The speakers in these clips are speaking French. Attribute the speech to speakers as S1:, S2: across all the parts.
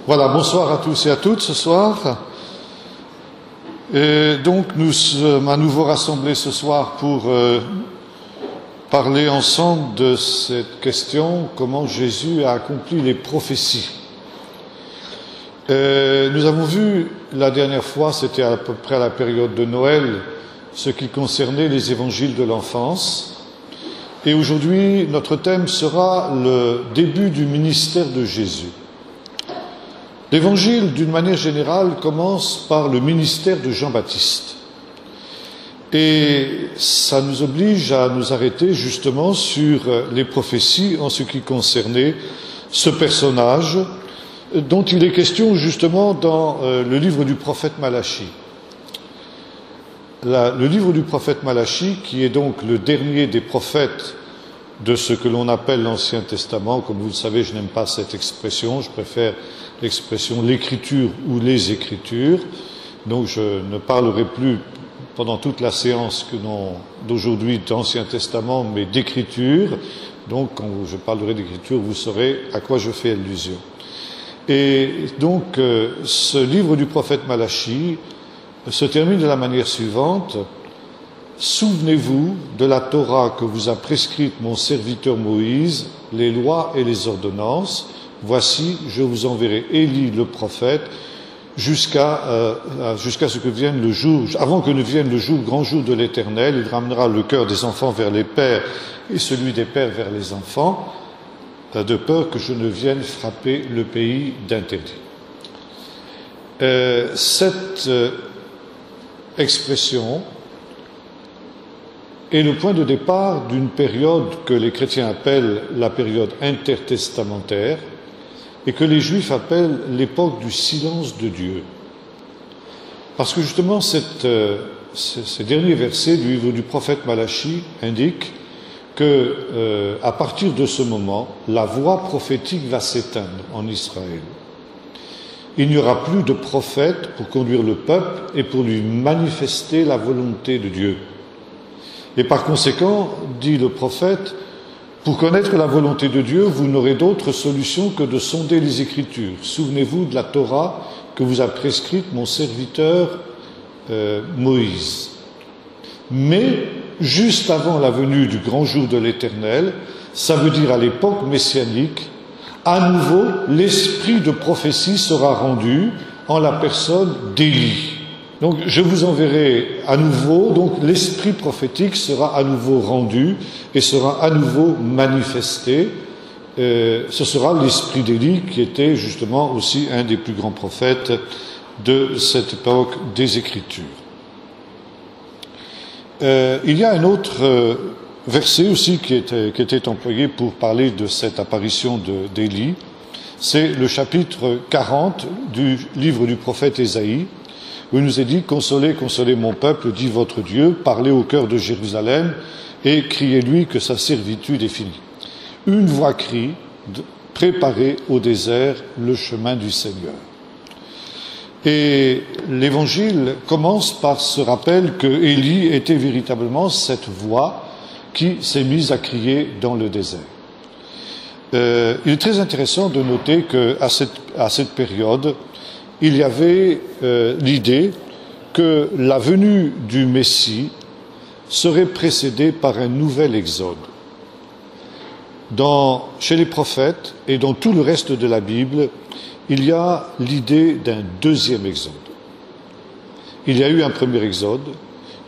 S1: Voilà, bonsoir à tous et à toutes ce soir. Et donc nous sommes à nouveau rassemblés ce soir pour parler ensemble de cette question, comment Jésus a accompli les prophéties. Nous avons vu la dernière fois, c'était à peu près à la période de Noël, ce qui concernait les évangiles de l'enfance. Et aujourd'hui, notre thème sera le début du ministère de Jésus. L'évangile, d'une manière générale, commence par le ministère de Jean-Baptiste. Et ça nous oblige à nous arrêter justement sur les prophéties en ce qui concernait ce personnage dont il est question justement dans le livre du prophète Malachie. Le livre du prophète Malachie, qui est donc le dernier des prophètes de ce que l'on appelle l'Ancien Testament. Comme vous le savez, je n'aime pas cette expression, je préfère l'expression l'écriture ou les écritures. Donc je ne parlerai plus pendant toute la séance d'aujourd'hui d'Ancien Testament, mais d'écriture. Donc quand je parlerai d'écriture, vous saurez à quoi je fais allusion. Et donc ce livre du prophète Malachie se termine de la manière suivante. Souvenez-vous de la Torah que vous a prescrite mon serviteur Moïse, les lois et les ordonnances. Voici, je vous enverrai Élie le prophète jusqu'à ce que vienne le jour, avant que ne vienne le jour, grand jour de l'Éternel. Il ramènera le cœur des enfants vers les pères et celui des pères vers les enfants, de peur que je ne vienne frapper le pays d'interdit. Cette expression est le point de départ d'une période que les chrétiens appellent la période intertestamentaire et que les juifs appellent l'époque du silence de Dieu. Parce que justement ces derniers versets du livre du prophète Malachie indiquent que, à partir de ce moment, la voix prophétique va s'éteindre en Israël. Il n'y aura plus de prophète pour conduire le peuple et pour lui manifester la volonté de Dieu. Et par conséquent, dit le prophète, pour connaître la volonté de Dieu, vous n'aurez d'autre solution que de sonder les Écritures. Souvenez-vous de la Torah que vous a prescrite mon serviteur Moïse. Mais, juste avant la venue du grand jour de l'Éternel, ça veut dire à l'époque messianique, à nouveau, l'esprit de prophétie sera rendu en la personne d'Élie. Donc, je vous enverrai à nouveau, donc l'esprit prophétique sera à nouveau rendu et sera à nouveau manifesté. Ce sera l'esprit d'Élie qui était justement aussi un des plus grands prophètes de cette époque des Écritures. Il y a un autre verset aussi qui était employé pour parler de cette apparition d'Élie. C'est le chapitre 40 du livre du prophète Ésaïe, où il nous est dit « Consolez, consolez mon peuple, dit votre Dieu, parlez au cœur de Jérusalem et criez-lui que sa servitude est finie. » Une voix crie « Préparez au désert le chemin du Seigneur. » Et l'Évangile commence par ce rappel que Élie était véritablement cette voix qui s'est mise à crier dans le désert. Il est très intéressant de noter qu'à cette période, il y avait l'idée que la venue du Messie serait précédée par un nouvel exode. Chez les prophètes et dans tout le reste de la Bible, il y a l'idée d'un deuxième exode. Il y a eu un premier exode,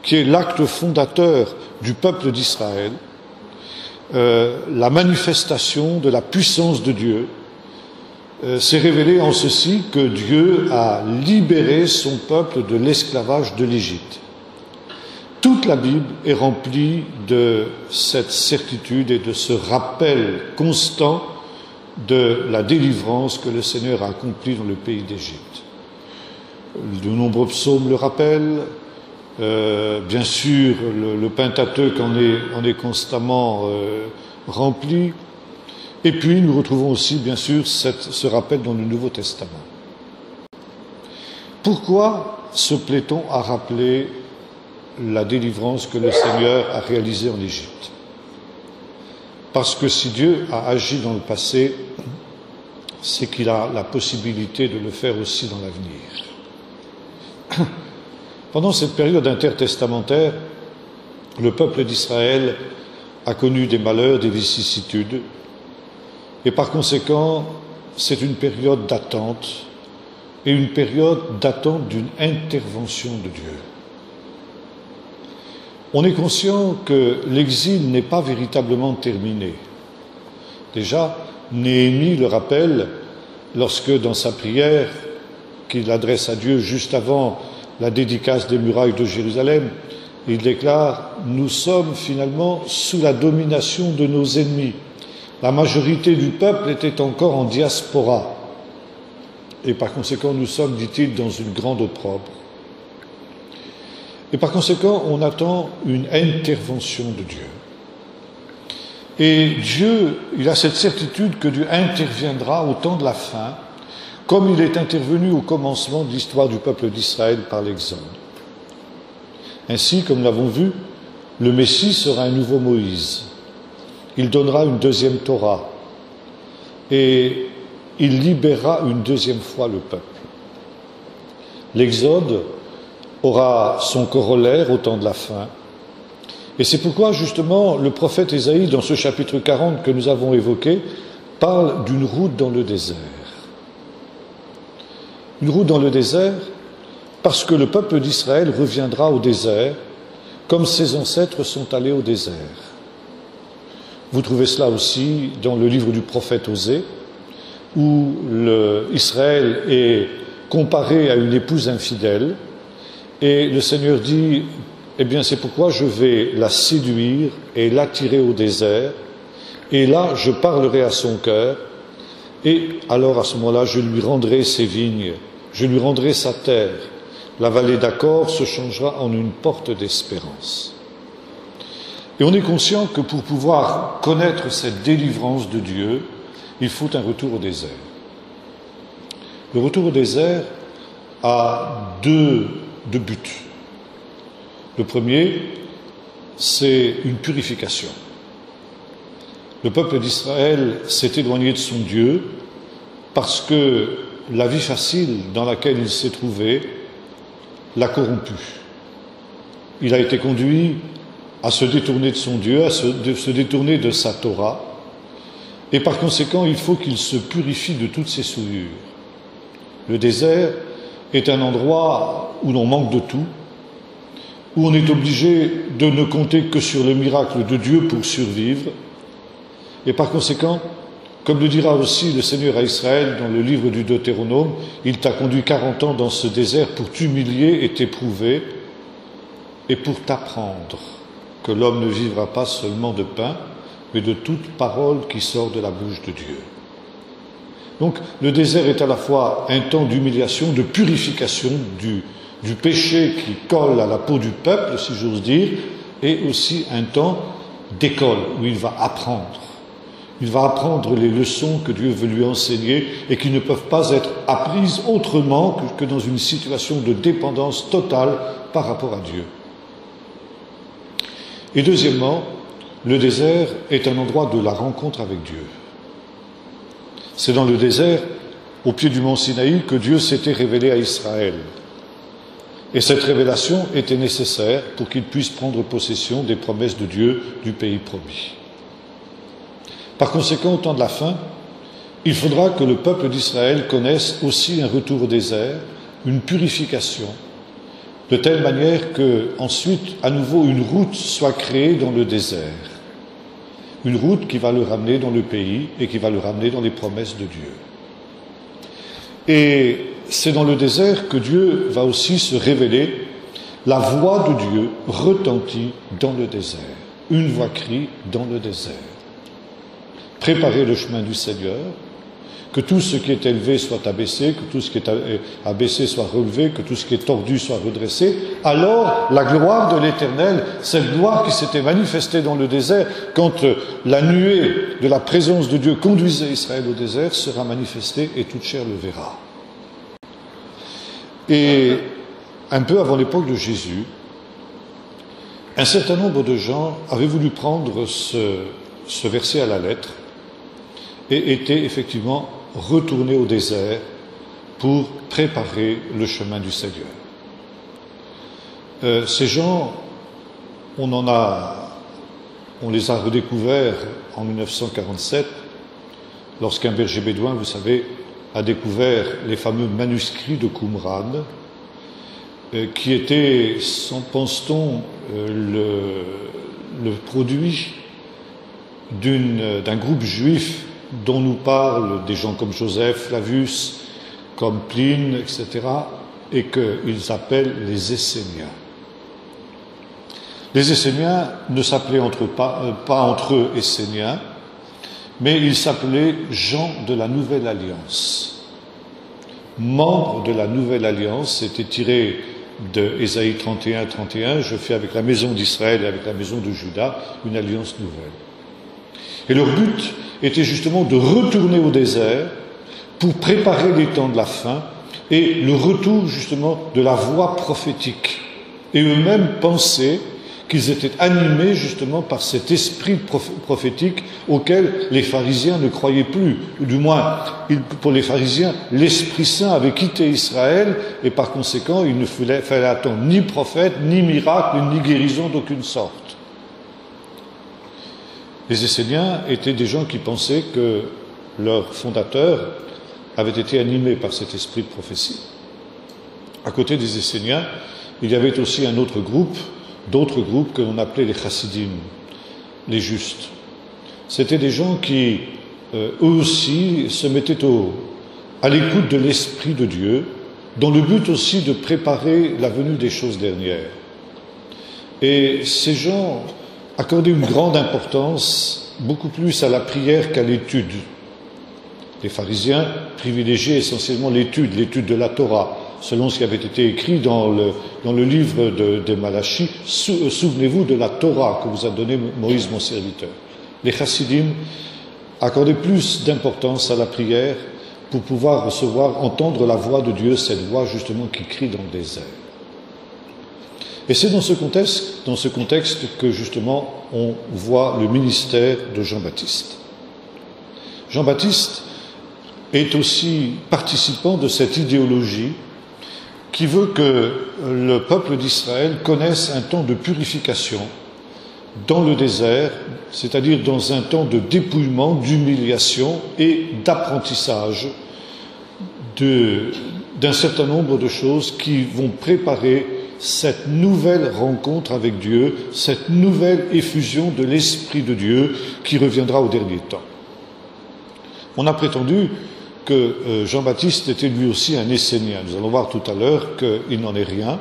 S1: qui est l'acte fondateur du peuple d'Israël, la manifestation de la puissance de Dieu, s'est révélé en ceci que Dieu a libéré son peuple de l'esclavage de l'Égypte. Toute la Bible est remplie de cette certitude et de ce rappel constant de la délivrance que le Seigneur a accomplie dans le pays d'Égypte. De nombreux psaumes le rappellent, bien sûr le Pentateuque en est constamment rempli. Et puis, nous retrouvons aussi, bien sûr, ce rappel dans le Nouveau Testament. Pourquoi se plaît-on à rappeler la délivrance que le Seigneur a réalisée en Égypte? Parce que si Dieu a agi dans le passé, c'est qu'il a la possibilité de le faire aussi dans l'avenir. Pendant cette période intertestamentaire, le peuple d'Israël a connu des malheurs, des vicissitudes, et par conséquent, c'est une période d'attente, et une période d'attente d'une intervention de Dieu. On est conscient que l'exil n'est pas véritablement terminé. Déjà, Néhémie le rappelle lorsque, dans sa prière qu'il adresse à Dieu juste avant la dédicace des murailles de Jérusalem, il déclare « Nous sommes finalement sous la domination de nos ennemis. La majorité du peuple était encore en diaspora. Et par conséquent, nous sommes, dit-il, dans une grande opprobre. Et par conséquent, on attend une intervention de Dieu. Et Dieu, il a cette certitude que Dieu interviendra au temps de la fin, comme il est intervenu au commencement de l'histoire du peuple d'Israël par l'Exode. Ainsi, comme nous l'avons vu, le Messie sera un nouveau Moïse. Il donnera une deuxième Torah et il libérera une deuxième fois le peuple. L'Exode aura son corollaire au temps de la fin. Et c'est pourquoi, justement, le prophète Ésaïe, dans ce chapitre 40 que nous avons évoqué, parle d'une route dans le désert. Une route dans le désert, parce que le peuple d'Israël reviendra au désert, comme ses ancêtres sont allés au désert. Vous trouvez cela aussi dans le livre du prophète Osée, où Israël est comparé à une épouse infidèle, et le Seigneur dit, eh bien c'est pourquoi je vais la séduire et l'attirer au désert, et là je parlerai à son cœur, et alors à ce moment-là je lui rendrai ses vignes, je lui rendrai sa terre, la vallée d'Accord se changera en une porte d'espérance. Et on est conscient que pour pouvoir connaître cette délivrance de Dieu, il faut un retour au désert. Le retour au désert a deux buts. Le premier, c'est une purification. Le peuple d'Israël s'est éloigné de son Dieu parce que la vie facile dans laquelle il s'est trouvé l'a corrompu. Il a été conduit à se détourner de son Dieu, à se détourner de sa Torah, et par conséquent, il faut qu'il se purifie de toutes ses souillures. Le désert est un endroit où l'on manque de tout, où on est obligé de ne compter que sur le miracle de Dieu pour survivre, et par conséquent, comme le dira aussi le Seigneur à Israël dans le livre du Deutéronome, il t'a conduit 40 ans dans ce désert pour t'humilier et t'éprouver, et pour t'apprendre que l'homme ne vivra pas seulement de pain, mais de toute parole qui sort de la bouche de Dieu. Donc le désert est à la fois un temps d'humiliation, de purification du péché qui colle à la peau du peuple, si j'ose dire, et aussi un temps d'école où il va apprendre. Il va apprendre les leçons que Dieu veut lui enseigner et qui ne peuvent pas être apprises autrement que dans une situation de dépendance totale par rapport à Dieu. Et deuxièmement, le désert est un endroit de la rencontre avec Dieu. C'est dans le désert, au pied du mont Sinaï, que Dieu s'était révélé à Israël. Et cette révélation était nécessaire pour qu'il puisse prendre possession des promesses de Dieu du pays promis. Par conséquent, au temps de la fin, il faudra que le peuple d'Israël connaisse aussi un retour au désert, une purification, de telle manière que, ensuite, à nouveau, une route soit créée dans le désert. Une route qui va le ramener dans le pays et qui va le ramener dans les promesses de Dieu. Et c'est dans le désert que Dieu va aussi se révéler. La voix de Dieu retentit dans le désert. Une voix crie dans le désert. Préparez le chemin du Seigneur, que tout ce qui est élevé soit abaissé, que tout ce qui est abaissé soit relevé, que tout ce qui est tordu soit redressé. Alors, la gloire de l'Éternel, cette gloire qui s'était manifestée dans le désert, quand la nuée de la présence de Dieu conduisait Israël au désert, sera manifestée et toute chair le verra. Et un peu avant l'époque de Jésus, un certain nombre de gens avaient voulu prendre ce verset à la lettre et étaient effectivement retourner au désert pour préparer le chemin du Seigneur. Ces gens, on les a redécouverts en 1947, lorsqu'un berger bédouin, vous savez, a découvert les fameux manuscrits de Qumran, qui étaient, pense-t-on, le produit d'un groupe juif dont nous parlent des gens comme Joseph, Flavius, comme Pline, etc., et qu'ils appellent les Esséniens. Les Esséniens ne s'appelaient pas entre eux Esséniens, mais ils s'appelaient gens de la Nouvelle Alliance. Membres de la Nouvelle Alliance, c'était tiré de Ésaïe 31, je fais avec la maison d'Israël et avec la maison de Juda une alliance nouvelle. Et leur but était justement de retourner au désert pour préparer les temps de la fin et le retour justement de la voix prophétique. Et eux-mêmes pensaient qu'ils étaient animés justement par cet esprit prophétique auquel les pharisiens ne croyaient plus. Ou du moins, pour les pharisiens, l'Esprit Saint avait quitté Israël et par conséquent, il ne fallait attendre ni prophète, ni miracle, ni guérison d'aucune sorte. Les Esséniens étaient des gens qui pensaient que leur fondateur avait été animé par cet esprit de prophétie. À côté des Esséniens, il y avait aussi un autre groupe, d'autres groupes que l'on appelait les chassidim, les justes. C'étaient des gens qui, eux aussi, se mettaient à l'écoute de l'Esprit de Dieu, dans le but aussi de préparer la venue des choses dernières. Et ces gens accordaient une grande importance, beaucoup plus à la prière qu'à l'étude. Les pharisiens privilégiaient essentiellement l'étude de la Torah, selon ce qui avait été écrit dans le livre de Malachie. Souvenez-vous de la Torah que vous a donnée Moïse, mon serviteur. Les chassidim accordaient plus d'importance à la prière pour pouvoir entendre la voix de Dieu, cette voix justement qui crie dans le désert. Et c'est dans ce contexte que justement on voit le ministère de Jean-Baptiste. Jean-Baptiste est aussi participant de cette idéologie qui veut que le peuple d'Israël connaisse un temps de purification dans le désert, c'est-à-dire dans un temps de dépouillement, d'humiliation et d'apprentissage d'un certain nombre de choses qui vont préparer cette nouvelle rencontre avec Dieu, cette nouvelle effusion de l'Esprit de Dieu qui reviendra au dernier temps. On a prétendu que Jean-Baptiste était lui aussi un Essénien. Nous allons voir tout à l'heure qu'il n'en est rien,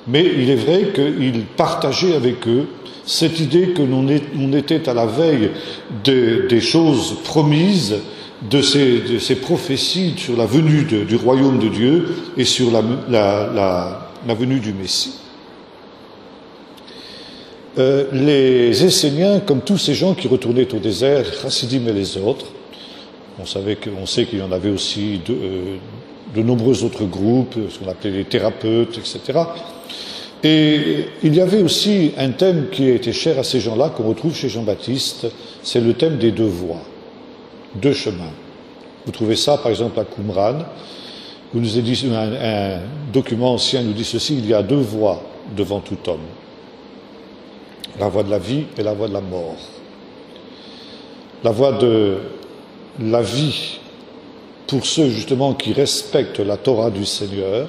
S1: mais il est vrai qu'il partageait avec eux cette idée que l'on était à la veille des choses promises, de ces prophéties sur la venue du royaume de Dieu et sur la venue du Messie. Les Esséniens, comme tous ces gens qui retournaient au désert, les chassidim et les autres, on sait qu'il y en avait aussi de nombreux autres groupes, ce qu'on appelait les thérapeutes, etc. Et il y avait aussi un thème qui était cher à ces gens-là, qu'on retrouve chez Jean-Baptiste, c'est le thème des deux voies, deux chemins. Vous trouvez ça, par exemple, à Qumran, où nous est dit, un document ancien nous dit ceci: il y a deux voies devant tout homme, la voie de la vie et la voie de la mort. La voie de la vie pour ceux justement qui respectent la Torah du Seigneur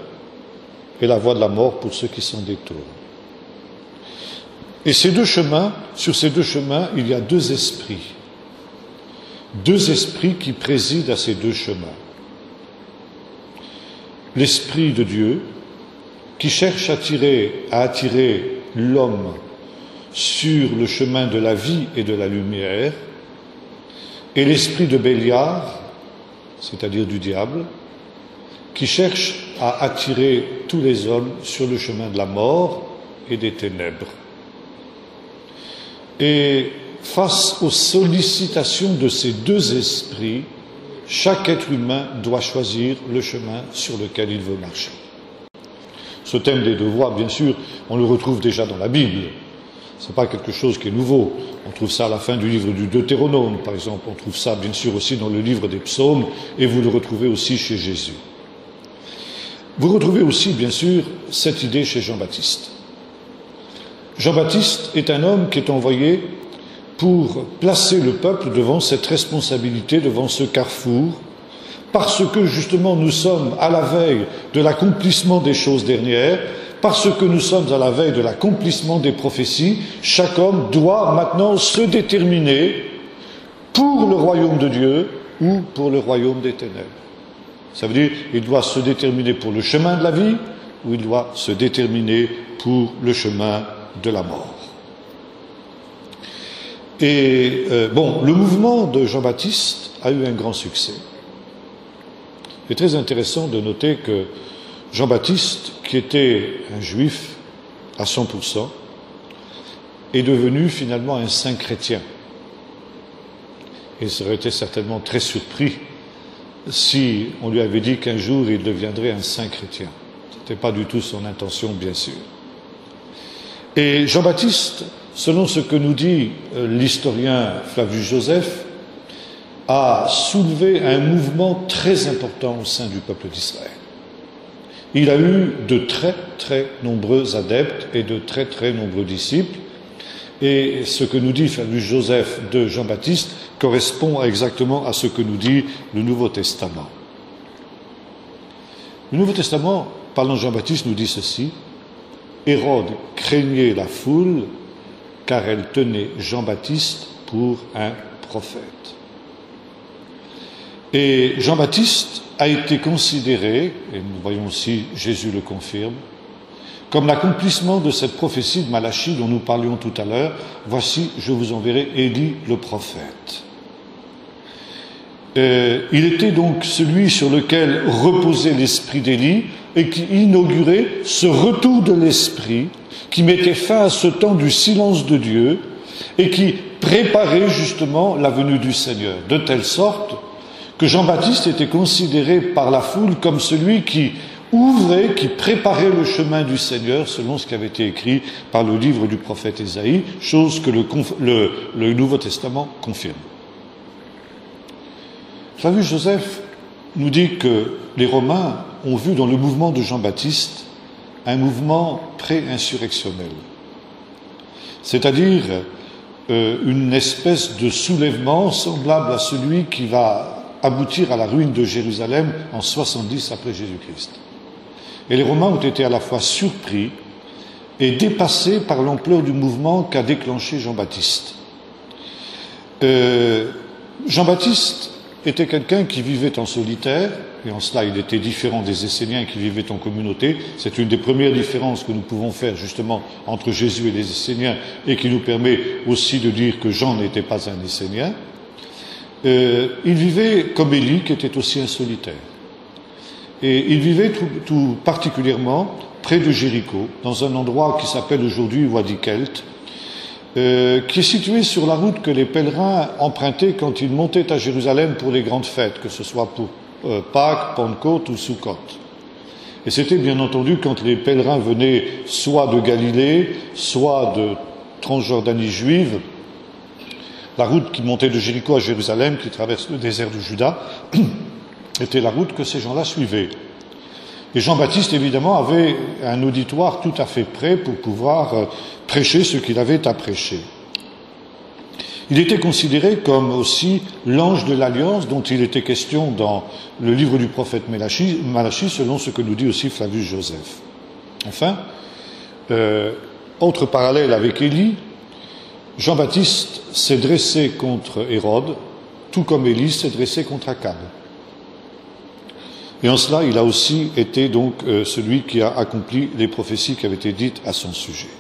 S1: et la voie de la mort pour ceux qui s'en détournent. Et sur ces deux chemins, il y a deux esprits qui président à ces deux chemins. L'Esprit de Dieu qui cherche à attirer l'homme sur le chemin de la vie et de la lumière, et l'esprit de Béliar, c'est-à-dire du diable, qui cherche à attirer tous les hommes sur le chemin de la mort et des ténèbres. Et face aux sollicitations de ces deux esprits, chaque être humain doit choisir le chemin sur lequel il veut marcher. Ce thème des deux voies, bien sûr, on le retrouve déjà dans la Bible. Ce n'est pas quelque chose qui est nouveau. On trouve ça à la fin du livre du Deutéronome, par exemple. On trouve ça, bien sûr, aussi dans le livre des psaumes, et vous le retrouvez aussi chez Jésus. Vous retrouvez aussi, bien sûr, cette idée chez Jean-Baptiste. Jean-Baptiste est un homme qui est envoyé pour placer le peuple devant cette responsabilité, devant ce carrefour, parce que, justement, nous sommes à la veille de l'accomplissement des choses dernières, parce que nous sommes à la veille de l'accomplissement des prophéties, chaque homme doit maintenant se déterminer pour le royaume de Dieu ou pour le royaume des ténèbres. Ça veut dire qu'il doit se déterminer pour le chemin de la vie ou il doit se déterminer pour le chemin de la mort. Et le mouvement de Jean-Baptiste a eu un grand succès. C'est très intéressant de noter que Jean-Baptiste, qui était un juif à 100%, est devenu finalement un saint chrétien. Il serait été certainement très surpris si on lui avait dit qu'un jour il deviendrait un saint chrétien. Ce n'était pas du tout son intention, bien sûr. Et Jean-Baptiste, selon ce que nous dit l'historien Flavius Joseph, a soulevé un mouvement très important au sein du peuple d'Israël. Il a eu de très très nombreux adeptes et de très très nombreux disciples, et ce que nous dit Flavius Joseph de Jean-Baptiste correspond exactement à ce que nous dit le Nouveau Testament. Le Nouveau Testament, parlant de Jean-Baptiste, nous dit ceci: Hérode craignait la foule car elle tenait Jean-Baptiste pour un prophète. Et Jean-Baptiste a été considéré, et nous voyons aussi Jésus le confirme, comme l'accomplissement de cette prophétie de Malachie dont nous parlions tout à l'heure. Voici, je vous enverrai Élie le prophète. Il était donc celui sur lequel reposait l'esprit d'Élie et qui inaugurait ce retour de l'esprit, qui mettait fin à ce temps du silence de Dieu et qui préparait justement la venue du Seigneur, de telle sorte que Jean-Baptiste était considéré par la foule comme celui qui ouvrait, qui préparait le chemin du Seigneur selon ce qui avait été écrit par le livre du prophète Ésaïe, chose que le Nouveau Testament confirme. Flavius Joseph nous dit que les Romains ont vu dans le mouvement de Jean-Baptiste un mouvement pré-insurrectionnel, c'est-à-dire une espèce de soulèvement semblable à celui qui va aboutir à la ruine de Jérusalem en 70 après Jésus-Christ. Et les Romains ont été à la fois surpris et dépassés par l'ampleur du mouvement qu'a déclenché Jean-Baptiste. Jean-Baptiste était quelqu'un qui vivait en solitaire, et en cela il était différent des Esséniens qui vivaient en communauté. C'est une des premières différences que nous pouvons faire justement entre Jésus et les Esséniens, et qui nous permet aussi de dire que Jean n'était pas un Essénien. Il vivait comme Élie, qui était aussi un solitaire. Et il vivait tout particulièrement près de Jéricho, dans un endroit qui s'appelle aujourd'hui Wadi Kelt, qui est situé sur la route que les pèlerins empruntaient quand ils montaient à Jérusalem pour les grandes fêtes, que ce soit pour Pâques, Pentecôte ou Sukkot. Et c'était bien entendu quand les pèlerins venaient soit de Galilée, soit de Transjordanie juive, la route qui montait de Jéricho à Jérusalem, qui traverse le désert de Juda, était la route que ces gens-là suivaient. Et Jean-Baptiste, évidemment, avait un auditoire tout à fait prêt pour pouvoir prêcher ce qu'il avait à prêcher. Il était considéré comme aussi l'ange de l'alliance dont il était question dans le livre du prophète Malachie, selon ce que nous dit aussi Flavius Joseph. Enfin, autre parallèle avec Élie, Jean-Baptiste s'est dressé contre Hérode, tout comme Élie s'est dressé contre Akab. Et en cela, il a aussi été donc celui qui a accompli les prophéties qui avaient été dites à son sujet.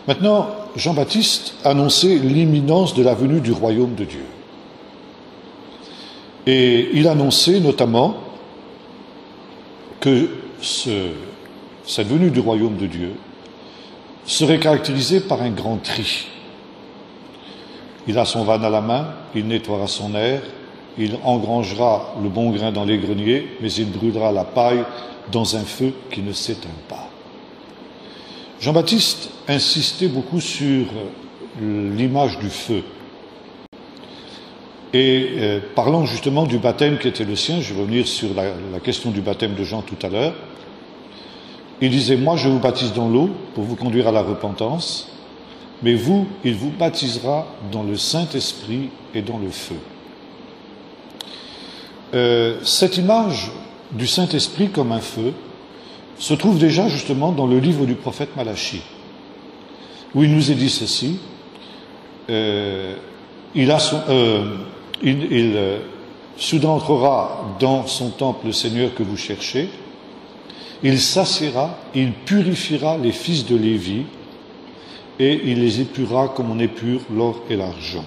S1: Maintenant, Jean-Baptiste annonçait l'imminence de la venue du royaume de Dieu. Et il annonçait notamment que cette venue du royaume de Dieu serait caractérisée par un grand tri. Il a son vanne à la main, il nettoiera son aire, il engrangera le bon grain dans les greniers, mais il brûlera la paille dans un feu qui ne s'éteint pas. Jean-Baptiste insistait beaucoup sur l'image du feu. Et parlant justement du baptême qui était le sien, je vais revenir sur la question du baptême de Jean tout à l'heure, il disait, moi je vous baptise dans l'eau pour vous conduire à la repentance, mais vous, il vous baptisera dans le Saint-Esprit et dans le feu. Cette image du Saint-Esprit comme un feu se trouve déjà justement dans le livre du prophète Malachie, où il nous est dit ceci, soudain entrera dans son temple le Seigneur que vous cherchez, il s'assiera, il purifiera les fils de Lévi, et il les épurera comme on épure l'or et l'argent,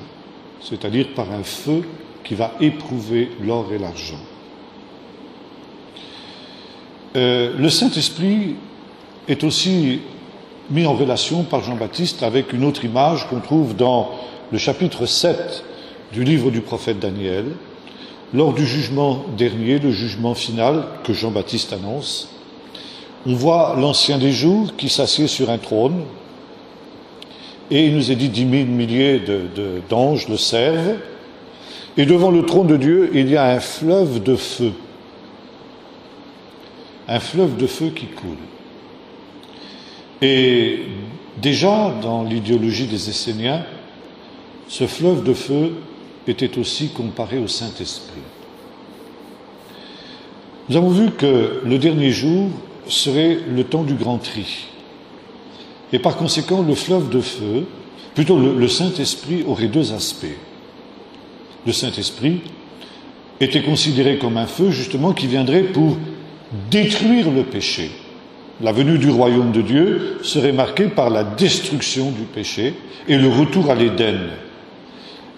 S1: c'est-à-dire par un feu qui va éprouver l'or et l'argent. Le Saint-Esprit est aussi mis en relation par Jean-Baptiste avec une autre image qu'on trouve dans le chapitre 7 du livre du prophète Daniel, lors du jugement dernier, le jugement final que Jean-Baptiste annonce. On voit l'Ancien des Jours qui s'assied sur un trône, et il nous est dit 10 000 milliers d'anges le servent, et devant le trône de Dieu, il y a un fleuve de feu. Un fleuve de feu qui coule. Et déjà, dans l'idéologie des Esséniens, ce fleuve de feu était aussi comparé au Saint-Esprit. Nous avons vu que le dernier jour serait le temps du grand tri. Et par conséquent, le fleuve de feu, plutôt le Saint-Esprit aurait deux aspects. Le Saint-Esprit était considéré comme un feu, justement, qui viendrait pour détruire le péché. La venue du royaume de Dieu serait marquée par la destruction du péché et le retour à l'Éden.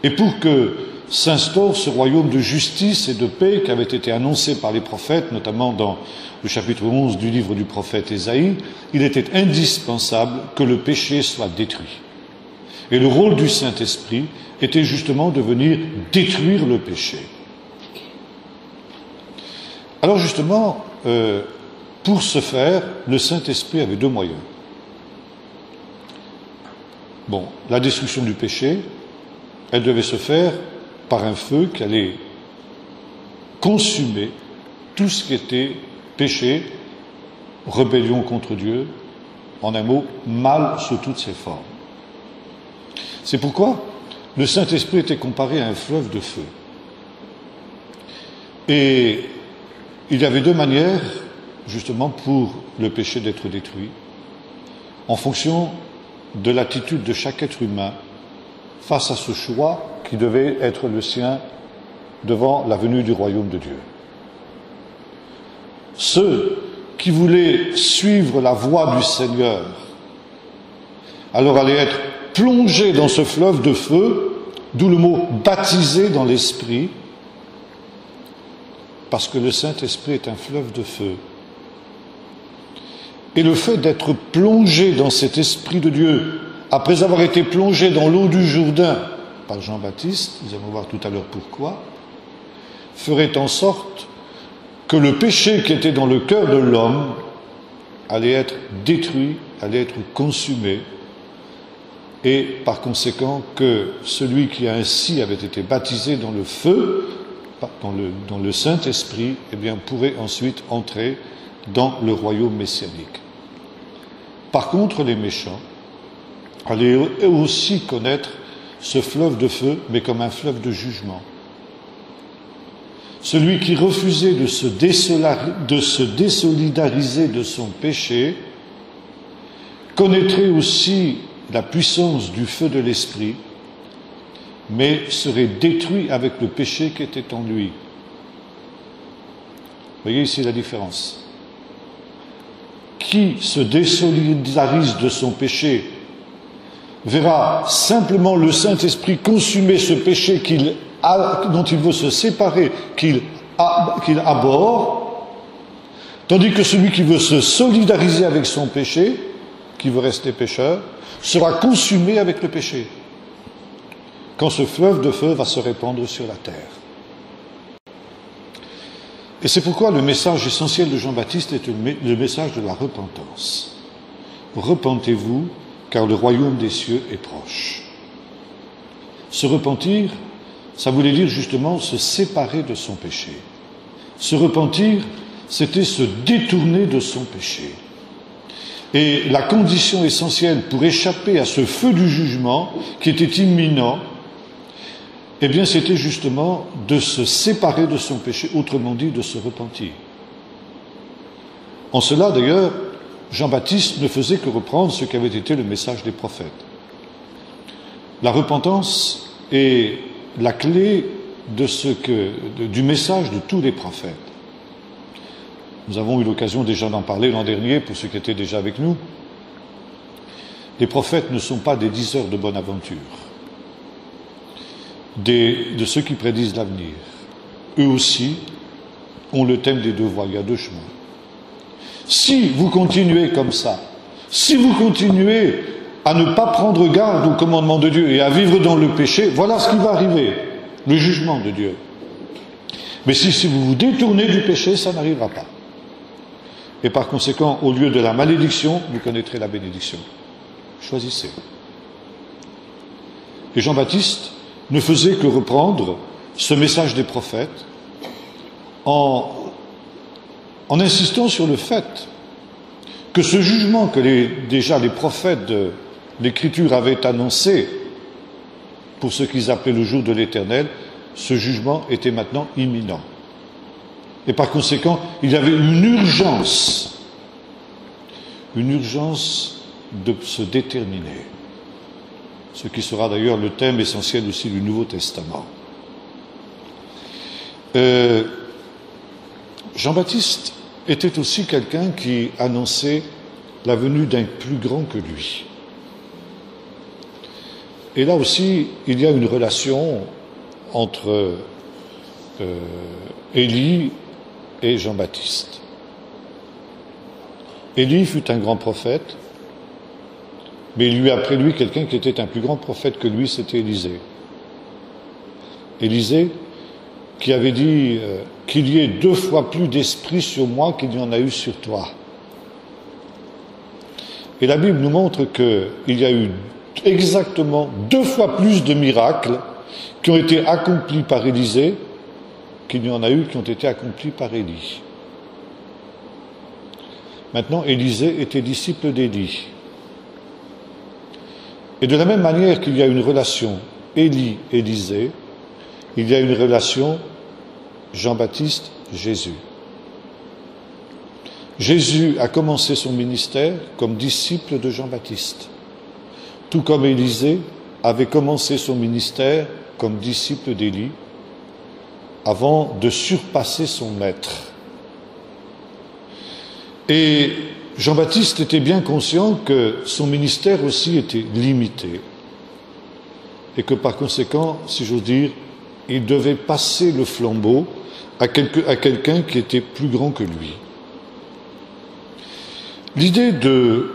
S1: Et pour que s'instaure ce royaume de justice et de paix qui avait été annoncé par les prophètes, notamment dans le chapitre 11 du livre du prophète Ésaïe, il était indispensable que le péché soit détruit. Et le rôle du Saint-Esprit était justement de venir détruire le péché. Alors justement, pour ce faire, le Saint-Esprit avait deux moyens. Bon, la destruction du péché, elle devait se faire par un feu qui allait consumer tout ce qui était péché, rébellion contre Dieu, en un mot, mal sous toutes ses formes. C'est pourquoi le Saint-Esprit était comparé à un fleuve de feu. Et il y avait deux manières, justement, pour le péché d'être détruit, en fonction de l'attitude de chaque être humain face à ce choix qui devait être le sien devant la venue du royaume de Dieu. Ceux qui voulaient suivre la voie du Seigneur, alors allaient être plongés dans ce fleuve de feu, d'où le mot baptisé dans l'Esprit, parce que le Saint-Esprit est un fleuve de feu. Et le fait d'être plongé dans cet Esprit de Dieu, après avoir été plongé dans l'eau du Jourdain par Jean-Baptiste, nous allons voir tout à l'heure pourquoi, ferait en sorte que le péché qui était dans le cœur de l'homme allait être détruit, allait être consumé, et par conséquent que celui qui ainsi avait été baptisé dans le feu, dans le Saint-Esprit, eh bien, pourrait ensuite entrer dans le royaume messianique. Par contre, les méchants allaient eux aussi connaître ce fleuve de feu, mais comme un fleuve de jugement. Celui qui refusait de se désolidariser de son péché connaîtrait aussi la puissance du feu de l'Esprit, mais serait détruit avec le péché qui était en lui. Vous voyez ici la différence. Qui se désolidarise de son péché verra simplement le Saint-Esprit consumer ce péché dont il veut se séparer, qu'il abhorre, tandis que celui qui veut se solidariser avec son péché, qui veut rester pécheur, sera consumé avec le péché, quand ce fleuve de feu va se répandre sur la terre. Et c'est pourquoi le message essentiel de Jean-Baptiste est le message de la repentance. repentez-vous, car le royaume des cieux est proche. Se repentir, ça voulait dire justement se séparer de son péché. Se repentir, c'était se détourner de son péché. Et la condition essentielle pour échapper à ce feu du jugement qui était imminent, eh bien, c'était justement de se séparer de son péché, autrement dit, de se repentir. En cela, d'ailleurs, Jean-Baptiste ne faisait que reprendre ce qu'avait été le message des prophètes. La repentance est la clé du message de tous les prophètes. Nous avons eu l'occasion déjà d'en parler l'an dernier, pour ceux qui étaient déjà avec nous. Les prophètes ne sont pas des diseurs de bonne aventure, de ceux qui prédisent l'avenir. Eux aussi ont le thème des deux voies, il y a deux chemins. Si vous continuez comme ça, si vous continuez à ne pas prendre garde au commandement de Dieu et à vivre dans le péché, voilà ce qui va arriver, le jugement de Dieu. Mais si vous vous détournez du péché, ça n'arrivera pas. Et par conséquent, au lieu de la malédiction, vous connaîtrez la bénédiction. Choisissez. Et Jean-Baptiste ne faisait que reprendre ce message des prophètes en insistant sur le fait que ce jugement que déjà les prophètes de l'Écriture avaient annoncé pour ce qu'ils appelaient le jour de l'Éternel, ce jugement était maintenant imminent. Et par conséquent, il y avait une urgence de se déterminer. Ce qui sera d'ailleurs le thème essentiel aussi du Nouveau Testament. Jean-Baptiste était aussi quelqu'un qui annonçait la venue d'un plus grand que lui. Et là aussi, il y a une relation entre Élie et Jean-Baptiste. Élie fut un grand prophète, mais il y eut après lui quelqu'un qui était un plus grand prophète que lui, c'était Élisée. Élisée, qui avait dit qu'il y ait 2 fois plus d'esprit sur moi qu'il n'y en a eu sur toi. Et la Bible nous montre qu'il y a eu exactement 2 fois plus de miracles qui ont été accomplis par Élisée qu'il n'y en a eu qui ont été accomplis par Élie. Maintenant, Élisée était disciple d'Élie. Et de la même manière qu'il y a une relation Élie-Élisée, il y a une relation Jean-Baptiste-Jésus. Jésus a commencé son ministère comme disciple de Jean-Baptiste, tout comme Élisée avait commencé son ministère comme disciple d'Élie, avant de surpasser son maître. Et Jean-Baptiste était bien conscient que son ministère aussi était limité, et que par conséquent, si j'ose dire, il devait passer le flambeau à quelqu'un qui était plus grand que lui. L'idée de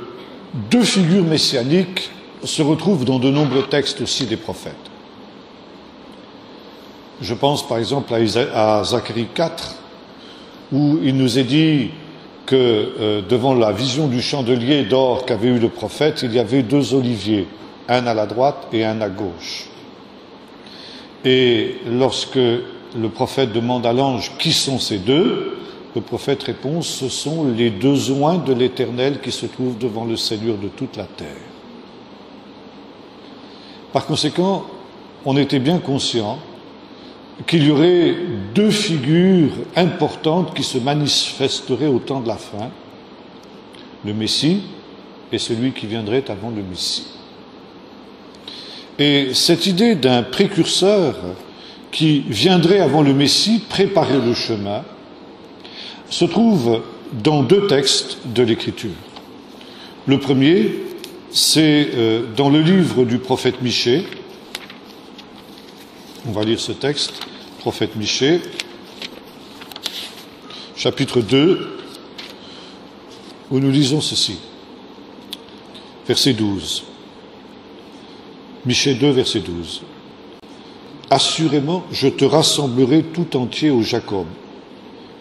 S1: 2 figures messianiques se retrouve dans de nombreux textes aussi des prophètes. Je pense par exemple à Zacharie 4, où il nous est dit que devant la vision du chandelier d'or qu'avait eu le prophète, il y avait 2 oliviers, un à la droite et un à gauche. Et lorsque le prophète demande à l'ange qui sont ces 2, le prophète répond, ce sont les 2 oints de l'Éternel qui se trouvent devant le Seigneur de toute la terre. Par conséquent, on était bien conscient qu'il y aurait 2 figures importantes qui se manifesteraient au temps de la fin, le Messie et celui qui viendrait avant le Messie. Et cette idée d'un précurseur qui viendrait avant le Messie préparer le chemin se trouve dans 2 textes de l'Écriture. Le premier, c'est dans le livre du prophète Michée. On va lire ce texte, prophète Michée, chapitre 2, où nous lisons ceci, verset 12. Michée 2, verset 12. Assurément, je te rassemblerai tout entier au Jacob.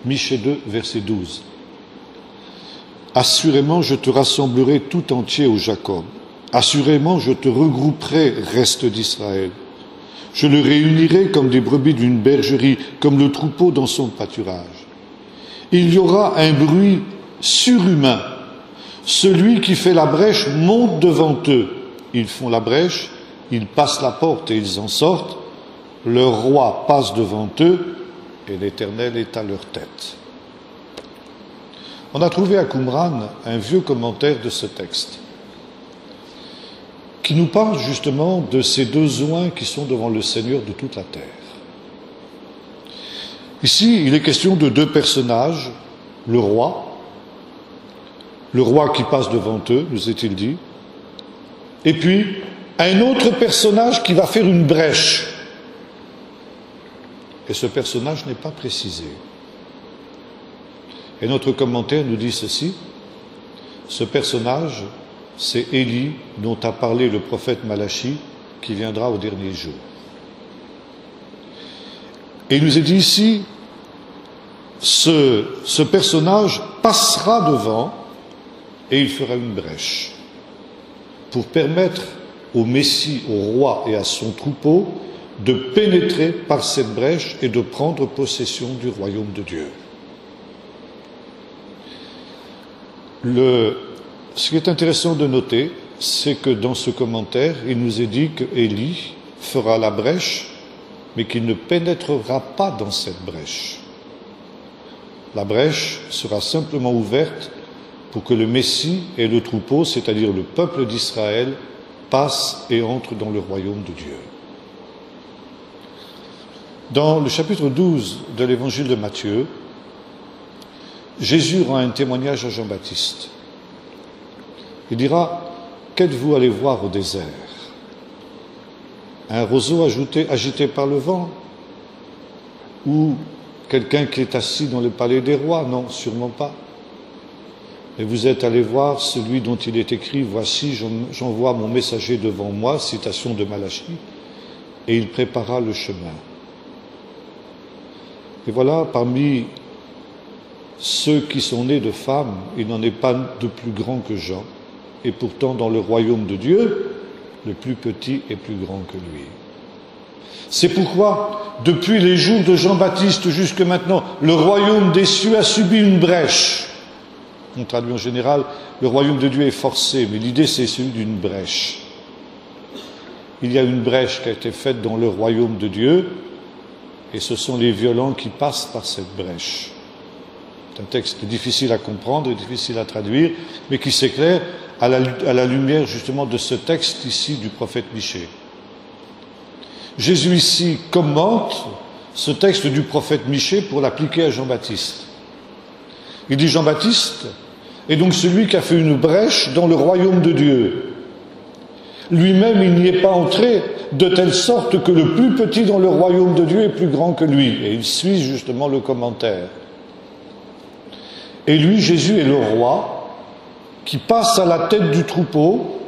S1: Michée 2, verset 12. Assurément, je te rassemblerai tout entier, ô Jacob. Assurément, je te regrouperai, reste d'Israël. Je le réunirai comme des brebis d'une bergerie, comme le troupeau dans son pâturage. Il y aura un bruit surhumain. Celui qui fait la brèche monte devant eux. Ils font la brèche, ils passent la porte et ils en sortent. Leur roi passe devant eux et l'Éternel est à leur tête. On a trouvé à Qumran un vieux commentaire de ce texte qui nous parle justement de ces deux oins qui sont devant le Seigneur de toute la terre. Ici, il est question de deux personnages, le roi qui passe devant eux, nous est-il dit, et puis un autre personnage qui va faire une brèche. Et ce personnage n'est pas précisé. Et notre commentaire nous dit ceci, ce personnage, c'est Élie dont a parlé le prophète Malachi, qui viendra au dernier jour. Et il nous est dit ici, ce personnage passera devant et il fera une brèche pour permettre au Messie, au roi et à son troupeau de pénétrer par cette brèche et de prendre possession du royaume de Dieu. Ce qui est intéressant de noter, c'est que dans ce commentaire, il nous est dit que Élie fera la brèche, mais qu'il ne pénétrera pas dans cette brèche. La brèche sera simplement ouverte pour que le Messie et le troupeau, c'est-à-dire le peuple d'Israël, passent et entrent dans le royaume de Dieu. Dans le chapitre 12 de l'évangile de Matthieu, Jésus rend un témoignage à Jean-Baptiste. Il dira, qu'êtes-vous allé voir au désert? Un roseau agité par le vent? Ou quelqu'un qui est assis dans le palais des rois? Non, sûrement pas. Mais vous êtes allé voir celui dont il est écrit, voici, j'envoie mon messager devant moi, citation de Malachi, et il prépara le chemin. Et voilà, parmi ceux qui sont nés de femmes, il n'en est pas de plus grand que Jean. Et pourtant, dans le royaume de Dieu, le plus petit est plus grand que lui. C'est pourquoi, depuis les jours de Jean-Baptiste jusque maintenant, le royaume des cieux a subi une brèche. On traduit en général, le royaume de Dieu est forcé, mais l'idée c'est celui d'une brèche. Il y a une brèche qui a été faite dans le royaume de Dieu, et ce sont les violents qui passent par cette brèche. C'est un texte difficile à comprendre et difficile à traduire, mais qui s'éclaire à la lumière justement de ce texte ici du prophète Michée. Jésus ici commente ce texte du prophète Michée pour l'appliquer à Jean-Baptiste. Il dit Jean-Baptiste est donc celui qui a fait une brèche dans le royaume de Dieu. Lui-même, il n'y est pas entré de telle sorte que le plus petit dans le royaume de Dieu est plus grand que lui. Et il suit justement le commentaire. Et lui, Jésus, est le roi qui passe à la tête du troupeau.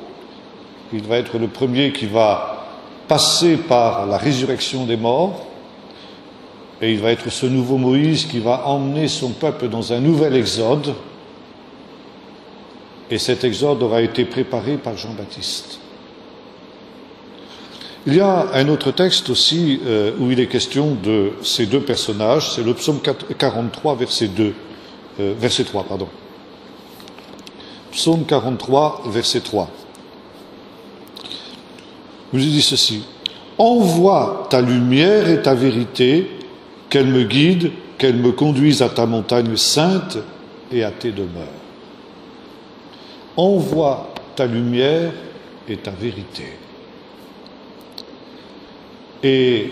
S1: Il va être le premier qui va passer par la résurrection des morts. Et il va être ce nouveau Moïse qui va emmener son peuple dans un nouvel exode. Et cet exode aura été préparé par Jean-Baptiste. Il y a un autre texte aussi où il est question de ces deux personnages, c'est le psaume 43, verset 3. Psaume 43, verset 3. Je vous dis ceci. Envoie ta lumière et ta vérité, qu'elle me guide, qu'elle me conduise à ta montagne sainte et à tes demeures. Envoie ta lumière et ta vérité. Et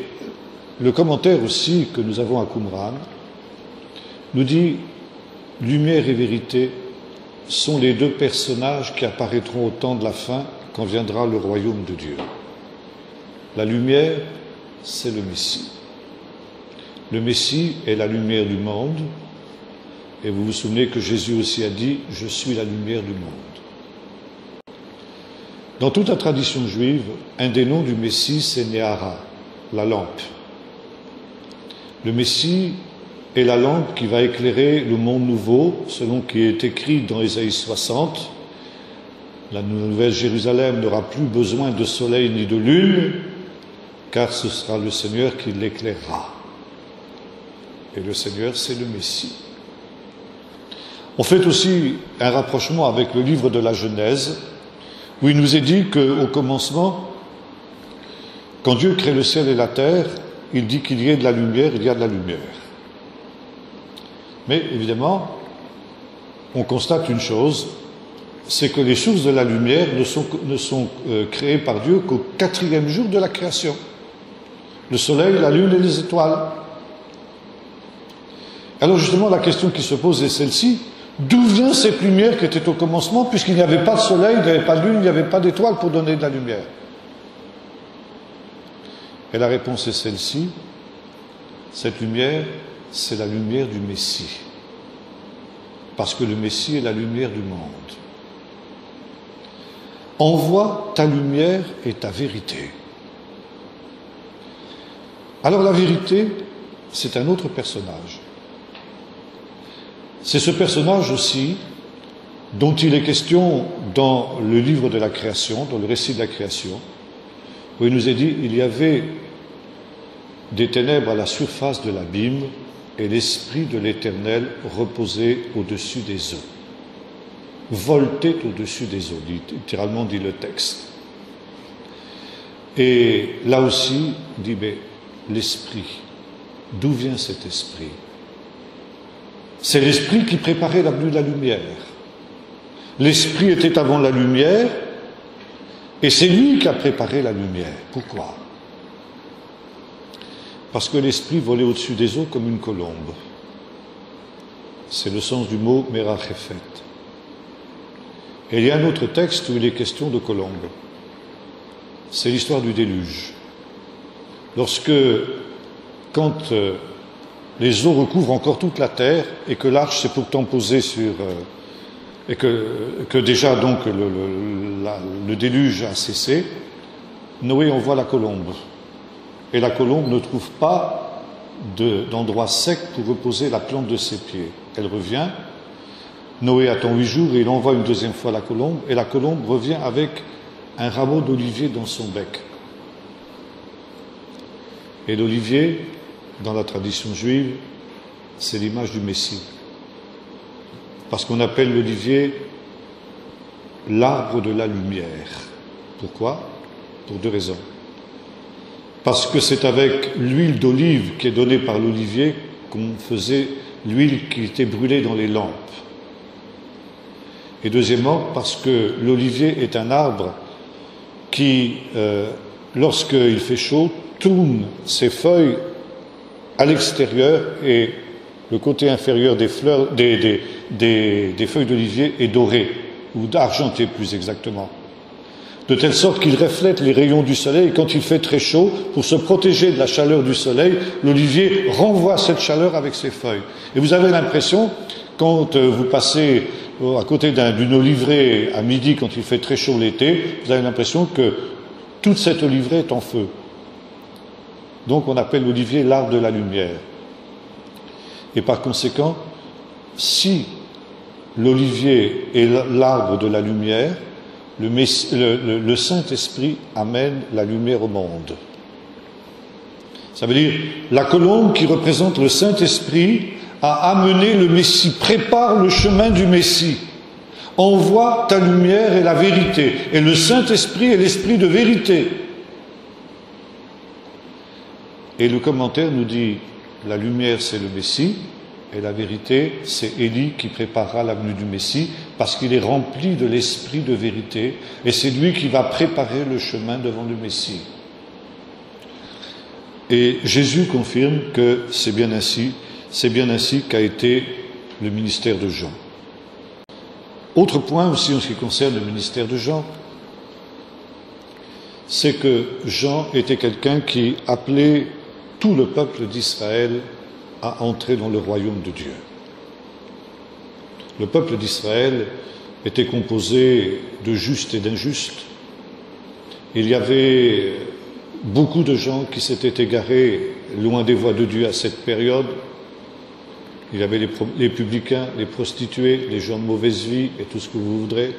S1: le commentaire aussi que nous avons à Qumran nous dit lumière et vérité sont les deux personnages qui apparaîtront au temps de la fin quand viendra le royaume de Dieu. La lumière, c'est le Messie. Le Messie est la lumière du monde. Et vous vous souvenez que Jésus aussi a dit « Je suis la lumière du monde ». Dans toute la tradition juive, un des noms du Messie, c'est Néhara, la lampe. Le Messie est la lampe qui va éclairer le monde nouveau, selon qui est écrit dans Ésaïe 60. La nouvelle Jérusalem n'aura plus besoin de soleil ni de lune, car ce sera le Seigneur qui l'éclairera. Et le Seigneur, c'est le Messie. On fait aussi un rapprochement avec le livre de la Genèse, où il nous est dit qu'au commencement, quand Dieu crée le ciel et la terre, il dit qu'il y ait de la lumière, il y a de la lumière. Mais évidemment, on constate une chose, c'est que les sources de la lumière ne sont créées par Dieu qu'au 4e jour de la création. Le soleil, la lune et les étoiles. Alors justement, la question qui se pose est celle-ci. D'où vient cette lumière qui était au commencement, puisqu'il n'y avait pas de soleil, il n'y avait pas de lune, il n'y avait pas d'étoiles pour donner de la lumière? Et la réponse est celle-ci. Cette lumière, c'est la lumière du Messie. Parce que le Messie est la lumière du monde. Envoie ta lumière et ta vérité. Alors la vérité, c'est un autre personnage. C'est ce personnage aussi dont il est question dans le livre de la création, dans le récit de la création, où il nous est dit, il y avait des ténèbres à la surface de l'abîme et l'Esprit de l'Éternel reposait au-dessus des eaux. Voltait au-dessus des eaux, littéralement dit le texte. Et là aussi, il dit, mais l'Esprit, d'où vient cet Esprit? C'est l'Esprit qui préparait la venue de la lumière. L'Esprit était avant la lumière, et c'est lui qui a préparé la lumière. Pourquoi? Parce que l'Esprit volait au-dessus des eaux comme une colombe. C'est le sens du mot Merachephet. Et il y a un autre texte où il est question de colombe. C'est l'histoire du déluge. Quand les eaux recouvrent encore toute la terre et que l'arche s'est pourtant posée sur... et que déjà donc le déluge a cessé, Noé envoie la colombe. Et la colombe ne trouve pas d'endroit sec pour reposer la plante de ses pieds. Elle revient, Noé attend 8 jours et il envoie une deuxième fois la colombe, et la colombe revient avec un rameau d'olivier dans son bec. Et l'olivier, dans la tradition juive, c'est l'image du Messie. Parce qu'on appelle l'olivier l'arbre de la lumière. Pourquoi? Pour 2 raisons. Parce que c'est avec l'huile d'olive qui est donnée par l'olivier qu'on faisait l'huile qui était brûlée dans les lampes. Et deuxièmement, parce que l'olivier est un arbre qui, lorsqu'il fait chaud, tourne ses feuilles à l'extérieur et le côté inférieur des feuilles d'olivier est doré, ou argenté plus exactement. De telle sorte qu'il reflète les rayons du soleil, et quand il fait très chaud, pour se protéger de la chaleur du soleil, l'olivier renvoie cette chaleur avec ses feuilles. Et vous avez l'impression, quand vous passez à côté d'une oliveraie à midi, quand il fait très chaud l'été, vous avez l'impression que toute cette oliveraie est en feu. Donc on appelle l'olivier l'arbre de la lumière. Et par conséquent, si l'olivier est l'arbre de la lumière, le Saint-Esprit amène la lumière au monde. Ça veut dire, la colombe qui représente le Saint-Esprit a amené le Messie, prépare le chemin du Messie, envoie ta lumière et la vérité, et le Saint-Esprit est l'Esprit de vérité. Et le commentaire nous dit, la lumière c'est le Messie, et la vérité c'est Élie qui préparera la venue du Messie, parce qu'il est rempli de l'Esprit de vérité, et c'est lui qui va préparer le chemin devant le Messie. Et Jésus confirme que c'est bien ainsi qu'a été le ministère de Jean. Autre point aussi en ce qui concerne le ministère de Jean, c'est que Jean était quelqu'un qui appelait tout le peuple d'Israël à entrer dans le royaume de Dieu. Le peuple d'Israël était composé de justes et d'injustes. Il y avait beaucoup de gens qui s'étaient égarés loin des voies de Dieu à cette période. Il y avait les publicains, les prostituées, les gens de mauvaise vie et tout ce que vous voudrez.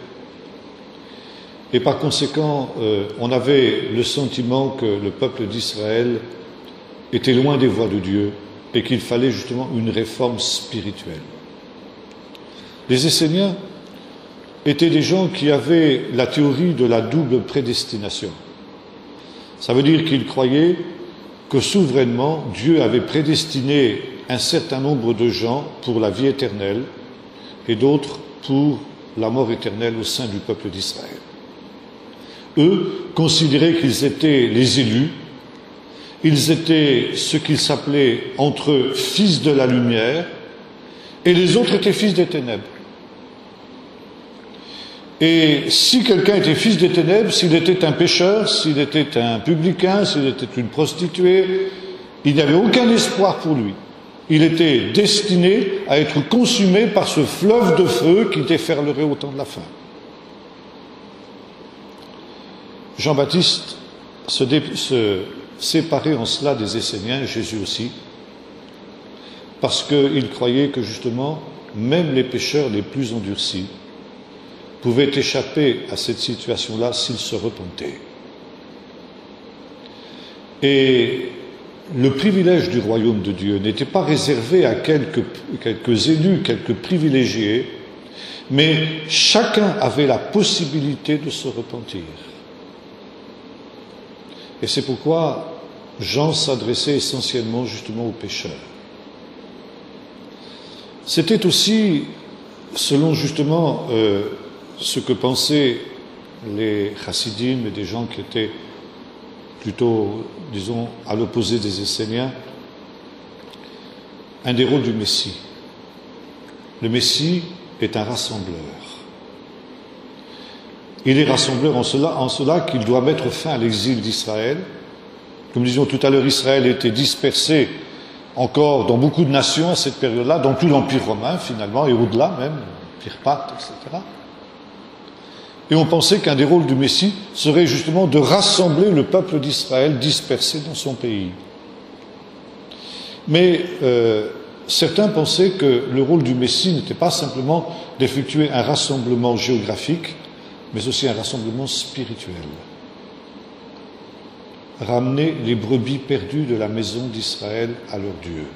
S1: Et par conséquent, on avait le sentiment que le peuple d'Israël était loin des voies de Dieu et qu'il fallait justement une réforme spirituelle. Les Esséniens étaient des gens qui avaient la théorie de la double prédestination. Ça veut dire qu'ils croyaient que souverainement, Dieu avait prédestiné un certain nombre de gens pour la vie éternelle et d'autres pour la mort éternelle au sein du peuple d'Israël. Eux considéraient qu'ils étaient les élus, ils étaient ce qu'ils s'appelaient entre eux fils de la lumière, et les autres étaient fils des ténèbres. Et si quelqu'un était fils des ténèbres, s'il était un pécheur, s'il était un publicain, s'il était une prostituée, il n'y avait aucun espoir pour lui. Il était destiné à être consumé par ce fleuve de feu qui déferlerait au temps de la fin. Jean-Baptiste se séparait en cela des Esséniens, Jésus aussi, parce qu'il croyait que justement, même les pécheurs les plus endurcis pouvaient échapper à cette situation-là s'ils se repentaient. Et le privilège du royaume de Dieu n'était pas réservé à quelques élus, quelques privilégiés, mais chacun avait la possibilité de se repentir. Et c'est pourquoi Jean s'adressait essentiellement justement aux pécheurs. C'était aussi, selon justement ce que pensaient les chassidim et des gens qui étaient plutôt, disons, à l'opposé des Esséniens, un des rôles du Messie. Le Messie est un rassembleur. Il est rassembleur en cela qu'il doit mettre fin à l'exil d'Israël. Comme disions tout à l'heure, Israël était dispersé encore dans beaucoup de nations à cette période-là, dans tout l'Empire romain finalement, et au-delà même, l'Empire parthe, etc. Et on pensait qu'un des rôles du Messie serait justement de rassembler le peuple d'Israël dispersé dans son pays. Mais certains pensaient que le rôle du Messie n'était pas simplement d'effectuer un rassemblement géographique, mais aussi un rassemblement spirituel. Ramener les brebis perdues de la maison d'Israël à leur Dieu.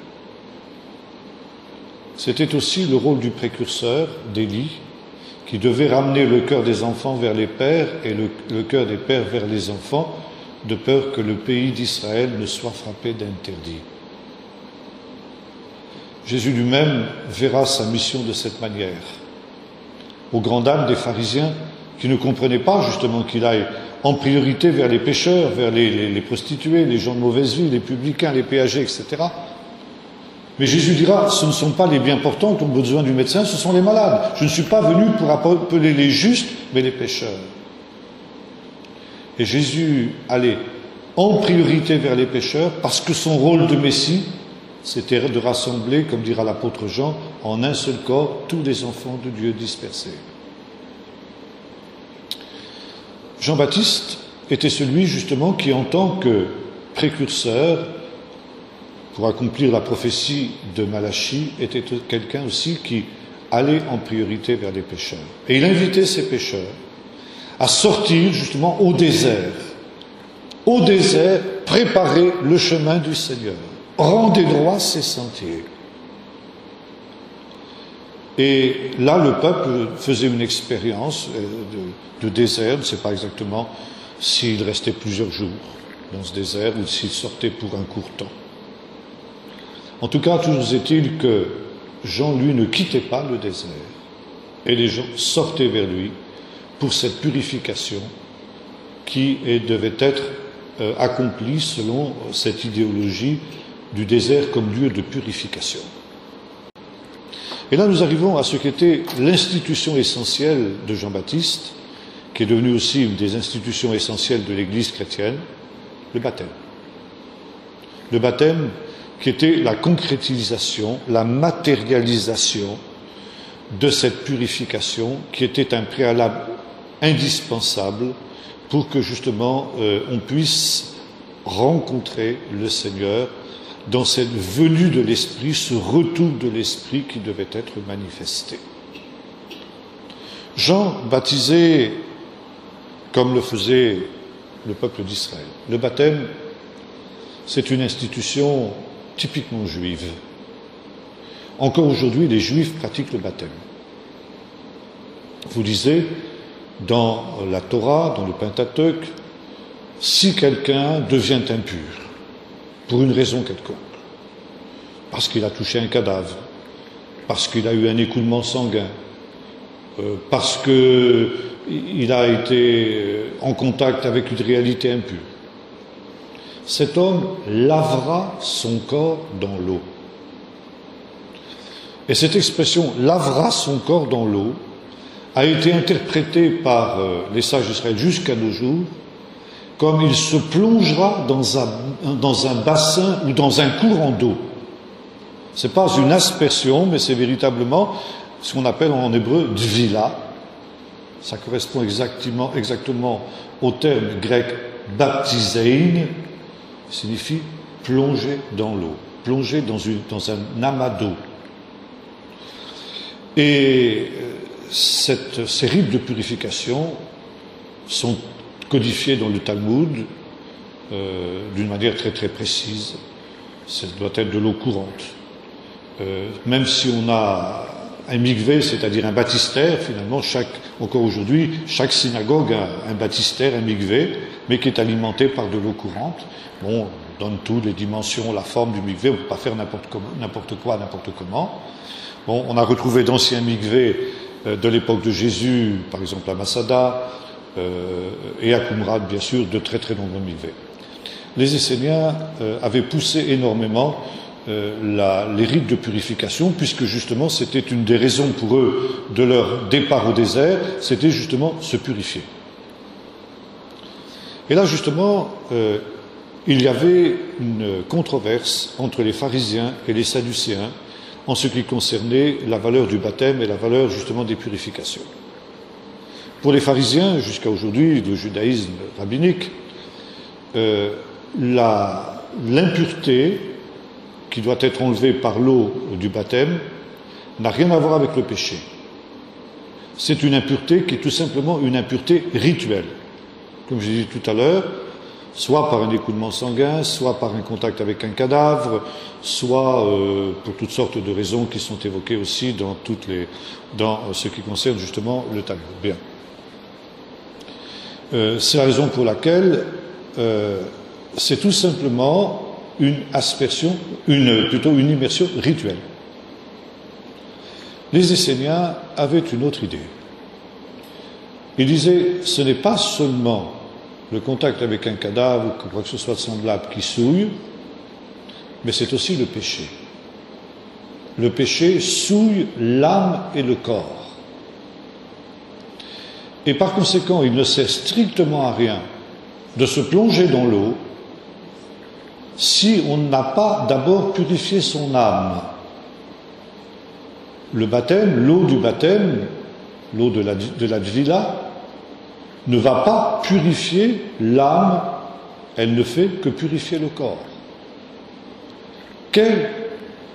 S1: C'était aussi le rôle du précurseur, d'Élie, qui devait ramener le cœur des enfants vers les pères et le cœur des pères vers les enfants, de peur que le pays d'Israël ne soit frappé d'interdit. Jésus lui-même verra sa mission de cette manière. Aux grandes dames des pharisiens, qui ne comprenaient pas justement qu'il aille en priorité vers les pécheurs, vers les prostituées, les gens de mauvaise vie, les publicains, les péagers, etc. Mais Jésus dira, ce ne sont pas les bien portants qui ont besoin du médecin, ce sont les malades. Je ne suis pas venu pour appeler les justes, mais les pécheurs. Et Jésus allait en priorité vers les pécheurs parce que son rôle de Messie, c'était de rassembler, comme dira l'apôtre Jean, en un seul corps tous les enfants de Dieu dispersés. Jean-Baptiste était celui justement qui, en tant que précurseur, pour accomplir la prophétie de Malachie, était quelqu'un aussi qui allait en priorité vers les pécheurs. Et il invitait ces pécheurs à sortir justement au désert, préparer le chemin du Seigneur, rendez droit ses sentiers. Et là, le peuple faisait une expérience de désert. Je ne sais pas exactement s'il restait plusieurs jours dans ce désert ou s'il sortait pour un court temps. En tout cas, toujours est-il que Jean, lui, ne quittait pas le désert. Et les gens sortaient vers lui pour cette purification qui devait être accomplie selon cette idéologie du désert comme lieu de purification. Et là, nous arrivons à ce qu'était l'institution essentielle de Jean-Baptiste, qui est devenue aussi une des institutions essentielles de l'Église chrétienne, le baptême. Le baptême qui était la concrétisation, la matérialisation de cette purification, qui était un préalable indispensable pour que justement on puisse rencontrer le Seigneur dans cette venue de l'Esprit, ce retour de l'Esprit qui devait être manifesté. Jean baptisait comme le faisait le peuple d'Israël. Le baptême, c'est une institution typiquement juive. Encore aujourd'hui, les Juifs pratiquent le baptême. Vous lisez dans la Torah, dans le Pentateuque, si quelqu'un devient impur, pour une raison quelconque, parce qu'il a touché un cadavre, parce qu'il a eu un écoulement sanguin, parce qu'il a été en contact avec une réalité impure, cet homme lavera son corps dans l'eau. Et cette expression « lavera son corps dans l'eau » a été interprétée par les sages d'Israël jusqu'à nos jours comme il se plongera dans un bassin ou dans un courant d'eau. Ce n'est pas une aspersion, mais c'est véritablement ce qu'on appelle en hébreu « dvila ». Ça correspond exactement au terme grec « baptisein », qui signifie « plonger dans l'eau », plonger dans un amas d'eau. Et ces rites de purification sont codifiés dans le Talmud d'une manière très très précise. Ça doit être de l'eau courante. Même si on a un mikvé, c'est-à-dire un baptistère, finalement, encore aujourd'hui, chaque synagogue a un baptistère, un mikvé, mais qui est alimenté par de l'eau courante. Bon, on donne toutes les dimensions, la forme du mikvé, on ne peut pas faire n'importe quoi, n'importe comment. Bon, on a retrouvé d'anciens mikvés de l'époque de Jésus, par exemple à Masada, et à Qumran, bien sûr, de très très nombreux mikvés. Les Esséniens avaient poussé énormément les rites de purification, puisque justement c'était une des raisons pour eux de leur départ au désert, c'était justement se purifier. Et là justement, il y avait une controverse entre les pharisiens et les sadducéens en ce qui concernait la valeur du baptême et la valeur justement des purifications. Pour les pharisiens, jusqu'à aujourd'hui, le judaïsme rabbinique, l'impureté qui doit être enlevée par l'eau du baptême n'a rien à voir avec le péché. C'est une impureté qui est tout simplement une impureté rituelle. Comme je disais tout à l'heure, soit par un écoulement sanguin, soit par un contact avec un cadavre, soit pour toutes sortes de raisons qui sont évoquées aussi dans ce qui concerne justement le Talmud. Bien. C'est la raison pour laquelle c'est tout simplement une aspersion, plutôt une immersion rituelle. Les Esséniens avaient une autre idée. Ils disaient, ce n'est pas seulement le contact avec un cadavre ou quoi que ce soit de semblable qui souille, mais c'est aussi le péché. Le péché souille l'âme et le corps. Et par conséquent, il ne sert strictement à rien de se plonger dans l'eau si on n'a pas d'abord purifié son âme. Le baptême, l'eau du baptême, l'eau de la dvila, ne va pas purifier l'âme, elle ne fait que purifier le corps. Quelle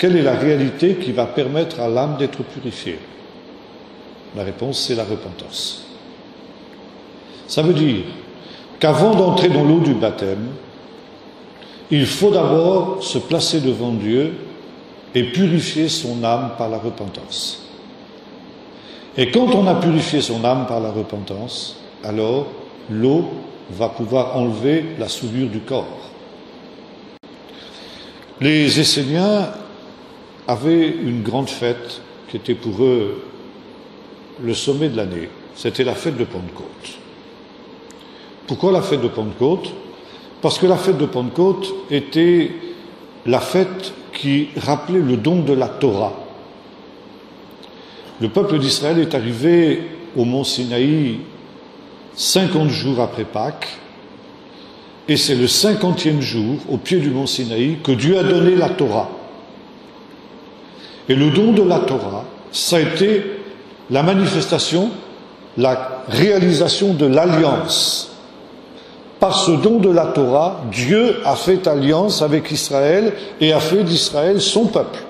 S1: est la réalité qui va permettre à l'âme d'être purifiée? La réponse, c'est la repentance. Ça veut dire qu'avant d'entrer dans l'eau du baptême, il faut d'abord se placer devant Dieu et purifier son âme par la repentance. Et quand on a purifié son âme par la repentance, alors l'eau va pouvoir enlever la souillure du corps. Les Esséniens avaient une grande fête qui était pour eux le sommet de l'année. C'était la fête de Pentecôte. Pourquoi la fête de Pentecôte? Parce que la fête de Pentecôte était la fête qui rappelait le don de la Torah. Le peuple d'Israël est arrivé au mont Sinaï 50 jours après Pâques, et c'est le 50e jour, au pied du mont Sinaï, que Dieu a donné la Torah. Et le don de la Torah, ça a été la manifestation, la réalisation de l'alliance par ce don de la Torah, Dieu a fait alliance avec Israël et a fait d'Israël son peuple.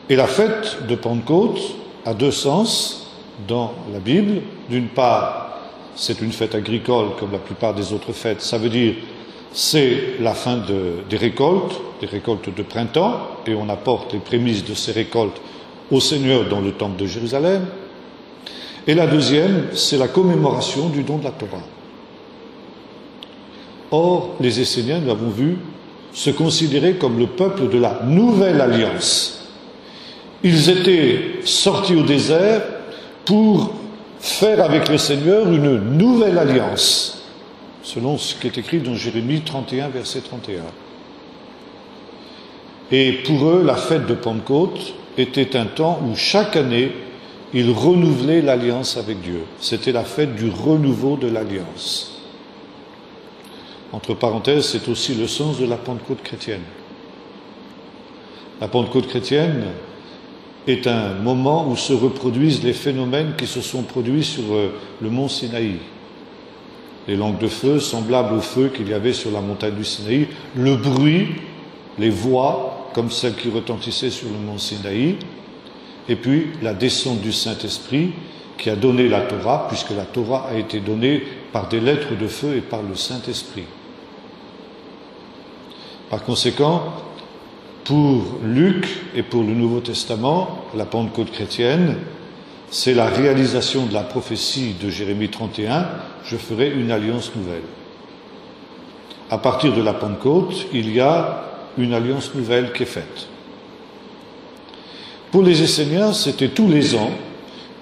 S1: Et la fête de Pentecôte a deux sens dans la Bible. D'une part, c'est une fête agricole comme la plupart des autres fêtes. Ça veut dire c'est la fin des récoltes de printemps, et on apporte les prémices de ces récoltes au Seigneur dans le temple de Jérusalem. Et la deuxième, c'est la commémoration du don de la Torah. Or, les Esséniens, nous l'avons vu, se considéraient comme le peuple de la nouvelle alliance. Ils étaient sortis au désert pour faire avec le Seigneur une nouvelle alliance, selon ce qui est écrit dans Jérémie 31, verset 31. Et pour eux, la fête de Pentecôte était un temps où chaque année, ils renouvelaient l'alliance avec Dieu. C'était la fête du renouveau de l'alliance. Entre parenthèses, c'est aussi le sens de la Pentecôte chrétienne. La Pentecôte chrétienne est un moment où se reproduisent les phénomènes qui se sont produits sur le mont Sinaï. Les langues de feu semblables au feu qu'il y avait sur la montagne du Sinaï, le bruit, les voix, comme celles qui retentissaient sur le mont Sinaï, et puis la descente du Saint-Esprit qui a donné la Torah, puisque la Torah a été donnée par des lettres de feu et par le Saint-Esprit. Par conséquent, pour Luc et pour le Nouveau Testament, la Pentecôte chrétienne, c'est la réalisation de la prophétie de Jérémie 31, je ferai une alliance nouvelle. À partir de la Pentecôte, il y a une alliance nouvelle qui est faite. Pour les Esséniens, c'était tous les ans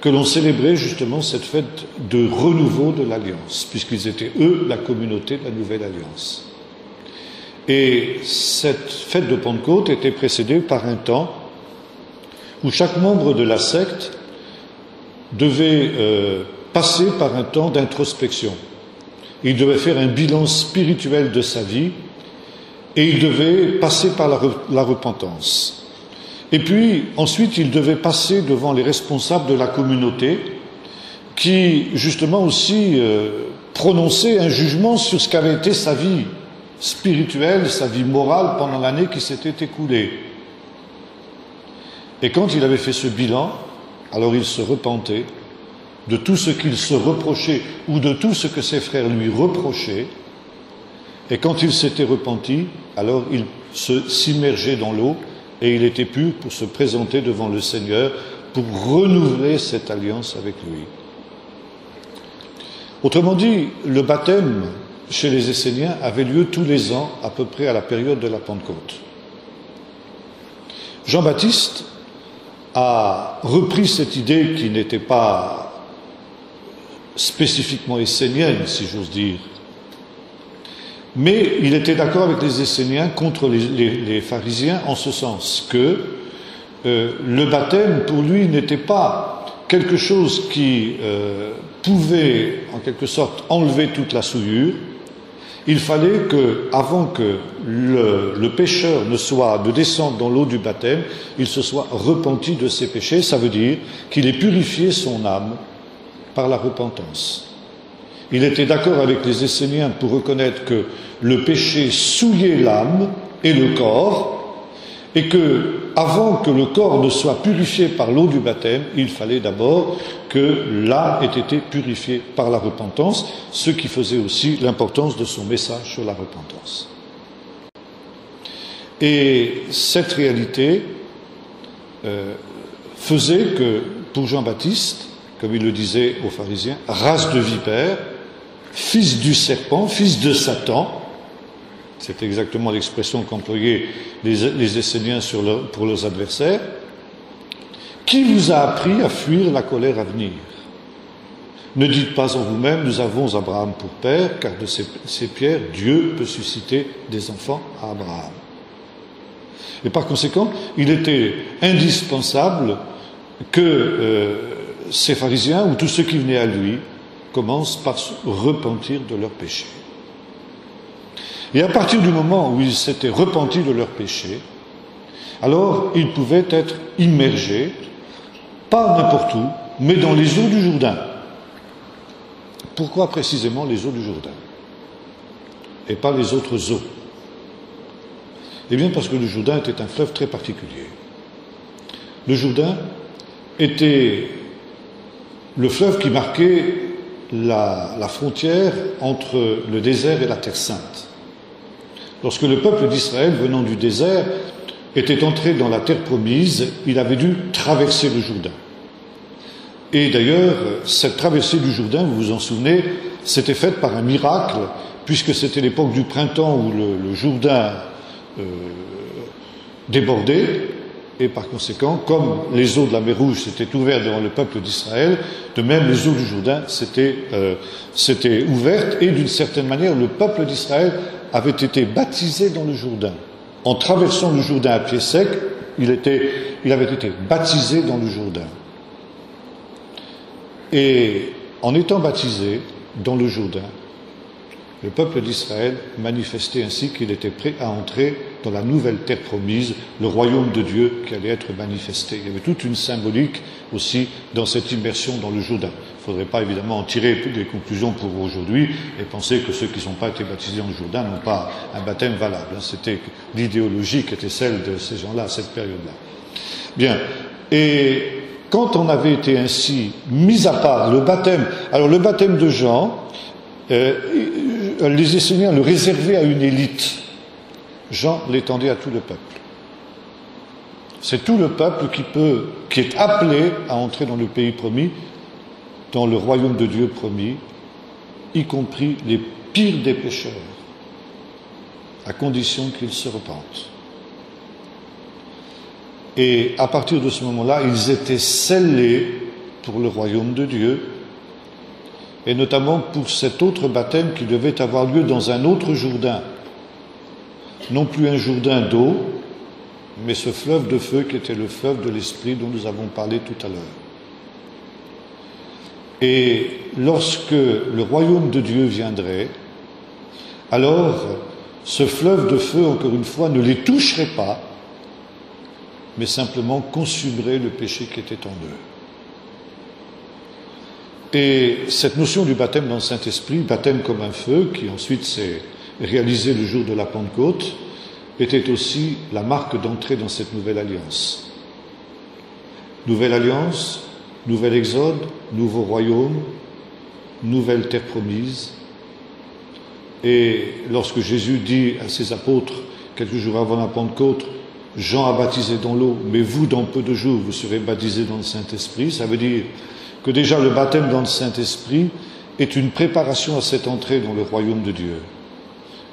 S1: que l'on célébrait justement cette fête de renouveau de l'alliance, puisqu'ils étaient, eux, la communauté de la nouvelle alliance. Et cette fête de Pentecôte était précédée par un temps où chaque membre de la secte devait passer par un temps d'introspection. Il devait faire un bilan spirituel de sa vie et il devait passer par la repentance. Et puis, ensuite, il devait passer devant les responsables de la communauté qui, justement aussi, prononçaient un jugement sur ce qu'avait été sa vie spirituelle, sa vie morale pendant l'année qui s'était écoulée. Et quand il avait fait ce bilan, alors il se repentait de tout ce qu'il se reprochait ou de tout ce que ses frères lui reprochaient. Et quand il s'était repenti, alors il s'immergeait dans l'eau et il était pur pour se présenter devant le Seigneur, pour renouveler cette alliance avec lui. Autrement dit, le baptême chez les Esséniens avait lieu tous les ans, à peu près à la période de la Pentecôte. Jean-Baptiste a repris cette idée qui n'était pas spécifiquement essénienne, si j'ose dire, mais il était d'accord avec les Esséniens contre les pharisiens en ce sens que le baptême pour lui n'était pas quelque chose qui pouvait en quelque sorte enlever toute la souillure. Il fallait que, avant que le pécheur ne descende dans l'eau du baptême, il se soit repenti de ses péchés. Ça veut dire qu'il ait purifié son âme par la repentance. Il était d'accord avec les Esséniens pour reconnaître que le péché souillait l'âme et le corps, et que, avant que le corps ne soit purifié par l'eau du baptême, il fallait d'abord que l'âme ait été purifiée par la repentance, ce qui faisait aussi l'importance de son message sur la repentance. Et cette réalité faisait que, pour Jean-Baptiste, comme il le disait aux pharisiens, race de vipères, fils du serpent, fils de Satan, c'est exactement l'expression qu'employaient les Esséniens pour leurs adversaires, qui vous a appris à fuir la colère à venir? Ne dites pas en vous-même, nous avons Abraham pour père, car de ces pierres, Dieu peut susciter des enfants à Abraham. Et par conséquent, il était indispensable que ces pharisiens, ou tous ceux qui venaient à lui, commencent par se repentir de leurs péchés. Et à partir du moment où ils s'étaient repentis de leurs péchés, alors ils pouvaient être immergés, pas n'importe où, mais dans les eaux du Jourdain. Pourquoi précisément les eaux du Jourdain et pas les autres eaux? Eh bien parce que le Jourdain était un fleuve très particulier. Le Jourdain était le fleuve qui marquait la frontière entre le désert et la Terre Sainte. Lorsque le peuple d'Israël, venant du désert, était entré dans la terre promise, il avait dû traverser le Jourdain. Et d'ailleurs, cette traversée du Jourdain, vous vous en souvenez, s'était faite par un miracle, puisque c'était l'époque du printemps où le Jourdain débordait, et par conséquent, comme les eaux de la mer Rouge s'étaient ouvertes devant le peuple d'Israël, de même les eaux du Jourdain s'étaient ouvertes, et d'une certaine manière, le peuple d'Israël avait été baptisé dans le Jourdain. En traversant le Jourdain à pied sec, il avait été baptisé dans le Jourdain. Et en étant baptisé dans le Jourdain, le peuple d'Israël manifestait ainsi qu'il était prêt à entrer dans la nouvelle terre promise, le royaume de Dieu qui allait être manifesté. Il y avait toute une symbolique aussi dans cette immersion dans le Jourdain. Il ne faudrait pas évidemment en tirer des conclusions pour aujourd'hui et penser que ceux qui n'ont pas été baptisés dans le Jourdain n'ont pas un baptême valable. C'était l'idéologie qui était celle de ces gens-là à cette période-là. Bien. Et quand on avait été ainsi mis à part le baptême, alors le baptême de Jean, les Esséniens le réservaient à une élite. Jean l'étendait à tout le peuple. C'est tout le peuple qui est appelé à entrer dans le pays promis, dans le royaume de Dieu promis, y compris les pires des pécheurs, à condition qu'ils se repentent. Et à partir de ce moment-là, ils étaient scellés pour le royaume de Dieu, et notamment pour cet autre baptême qui devait avoir lieu dans un autre Jourdain. Non plus un Jourdain d'eau, mais ce fleuve de feu qui était le fleuve de l'Esprit dont nous avons parlé tout à l'heure. Et lorsque le royaume de Dieu viendrait, alors ce fleuve de feu, encore une fois, ne les toucherait pas, mais simplement consumerait le péché qui était en eux. Et cette notion du baptême dans le Saint-Esprit, baptême comme un feu, qui ensuite s'est réalisé le jour de la Pentecôte, était aussi la marque d'entrée dans cette nouvelle alliance. Nouvelle alliance, nouvel exode, nouveau royaume, nouvelle terre promise. Et lorsque Jésus dit à ses apôtres, quelques jours avant la Pentecôte, Jean a baptisé dans l'eau, mais vous, dans peu de jours, vous serez baptisés dans le Saint-Esprit, ça veut dire que déjà le baptême dans le Saint-Esprit est une préparation à cette entrée dans le royaume de Dieu,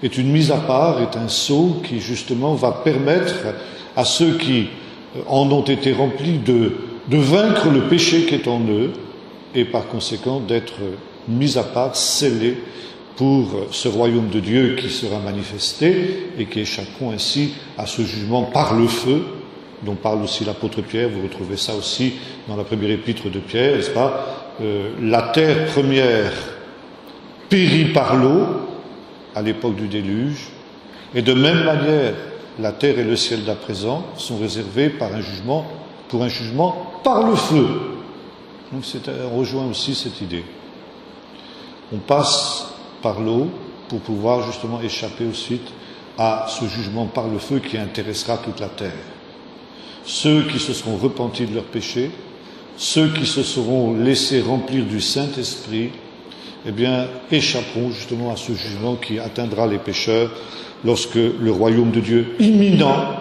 S1: est une mise à part, est un sceau qui justement va permettre à ceux qui en ont été remplis de vaincre le péché qui est en eux et par conséquent d'être mis à part, scellés pour ce royaume de Dieu qui sera manifesté et qui échapperont ainsi à ce jugement par le feu, dont parle aussi l'apôtre Pierre. Vous retrouvez ça aussi dans la première épître de Pierre, n'est-ce pas? La terre première périt par l'eau à l'époque du déluge, et de même manière, la terre et le ciel d'à présent sont réservés pour un jugement par le feu. Donc on rejoint aussi cette idée. On passe par l'eau pour pouvoir justement échapper ensuite à ce jugement par le feu qui intéressera toute la terre. Ceux qui se seront repentis de leurs péchés, ceux qui se seront laissés remplir du Saint-Esprit, eh bien, échapperont justement à ce jugement qui atteindra les pécheurs lorsque le royaume de Dieu imminent,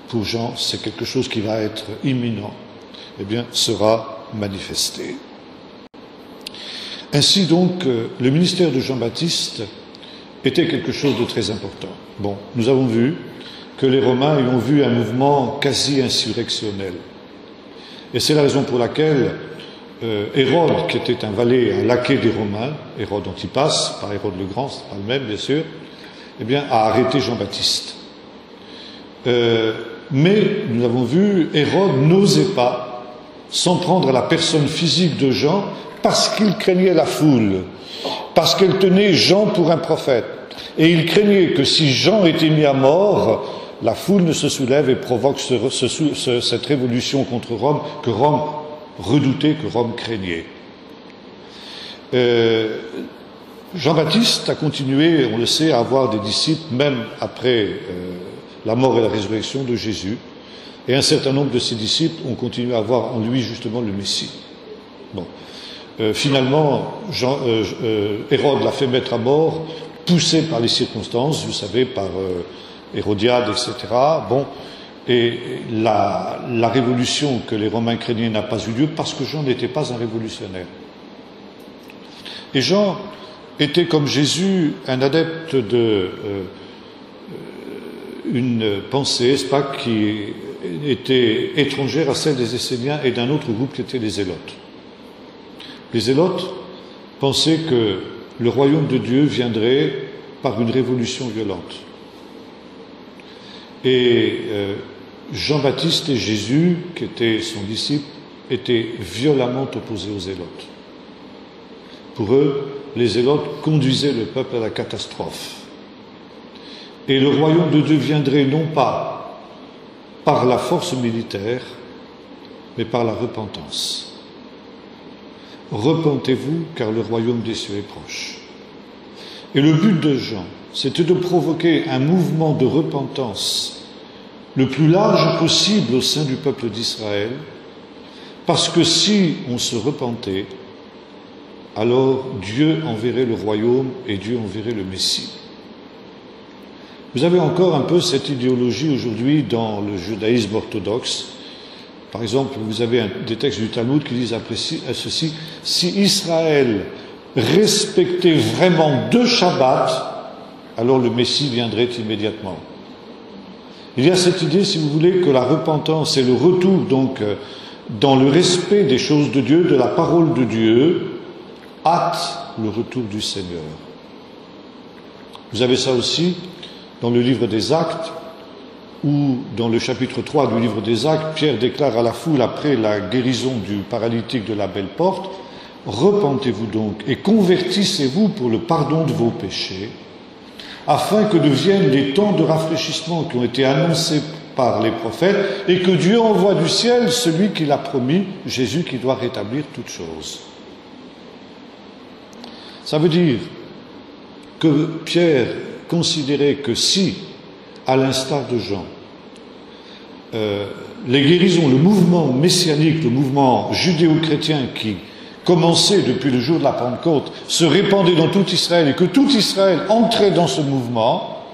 S1: pour Jean, c'est quelque chose qui va être imminent, eh bien, sera manifesté. Ainsi donc, le ministère de Jean-Baptiste était quelque chose de très important. Bon, nous avons vu que les Romains y ont vu un mouvement quasi insurrectionnel. Et c'est la raison pour laquelle Hérode, qui était un valet, un laquais des Romains, Hérode Antipas, pas Hérode le Grand, c'est pas le même bien sûr, eh bien, a arrêté Jean-Baptiste. Mais, nous avons vu, Hérode n'osait pas s'en prendre à la personne physique de Jean parce qu'il craignait la foule, parce qu'elle tenait Jean pour un prophète. Et il craignait que si Jean était mis à mort, la foule ne se soulève et provoque cette révolution contre Rome que Rome redoutait, que Rome craignait. Jean-Baptiste a continué, on le sait, à avoir des disciples même après la mort et la résurrection de Jésus. Et un certain nombre de ses disciples ont continué à voir en lui justement le Messie. Bon. Finalement, Hérode l'a fait mettre à mort, poussé par les circonstances, vous savez, par Hérodiade, etc. Bon. Et la révolution que les Romains craignaient n'a pas eu lieu parce que Jean n'était pas un révolutionnaire. Et Jean était, comme Jésus, un adepte de une pensée, n'est-ce pas, qui était étrangère à celle des Esséniens et d'un autre groupe qui était les Zélotes. Les Zélotes pensaient que le royaume de Dieu viendrait par une révolution violente. Et Jean-Baptiste et Jésus, qui était son disciple, étaient violemment opposés aux Zélotes. Pour eux, les Zélotes conduisaient le peuple à la catastrophe. Et le royaume de Dieu viendrait non pas par la force militaire, mais par la repentance. Repentez-vous, car le royaume des cieux est proche. Et le but de Jean, c'était de provoquer un mouvement de repentance le plus large possible au sein du peuple d'Israël, parce que si on se repentait, alors Dieu enverrait le royaume et Dieu enverrait le Messie. Vous avez encore un peu cette idéologie aujourd'hui dans le judaïsme orthodoxe. Par exemple, vous avez des textes du Talmud qui disent après ceci: si Israël respectait vraiment 2 Shabbats, alors le Messie viendrait immédiatement. Il y a cette idée, si vous voulez, que la repentance et le retour donc dans le respect des choses de Dieu, de la parole de Dieu, hâte le retour du Seigneur. Vous avez ça aussi dans le livre des Actes, où dans le chapitre 3 du livre des Actes, Pierre déclare à la foule après la guérison du paralytique de la Belle Porte: repentez-vous donc et convertissez-vous pour le pardon de vos péchés, afin que deviennent les temps de rafraîchissement qui ont été annoncés par les prophètes, et que Dieu envoie du ciel celui qu'il a promis, Jésus, qui doit rétablir toutes choses. Ça veut dire que Pierre considérait que si, à l'instar de Jean, les guérisons, le mouvement messianique, le mouvement judéo-chrétien qui commençait depuis le jour de la Pentecôte, se répandait dans tout Israël et que tout Israël entrait dans ce mouvement,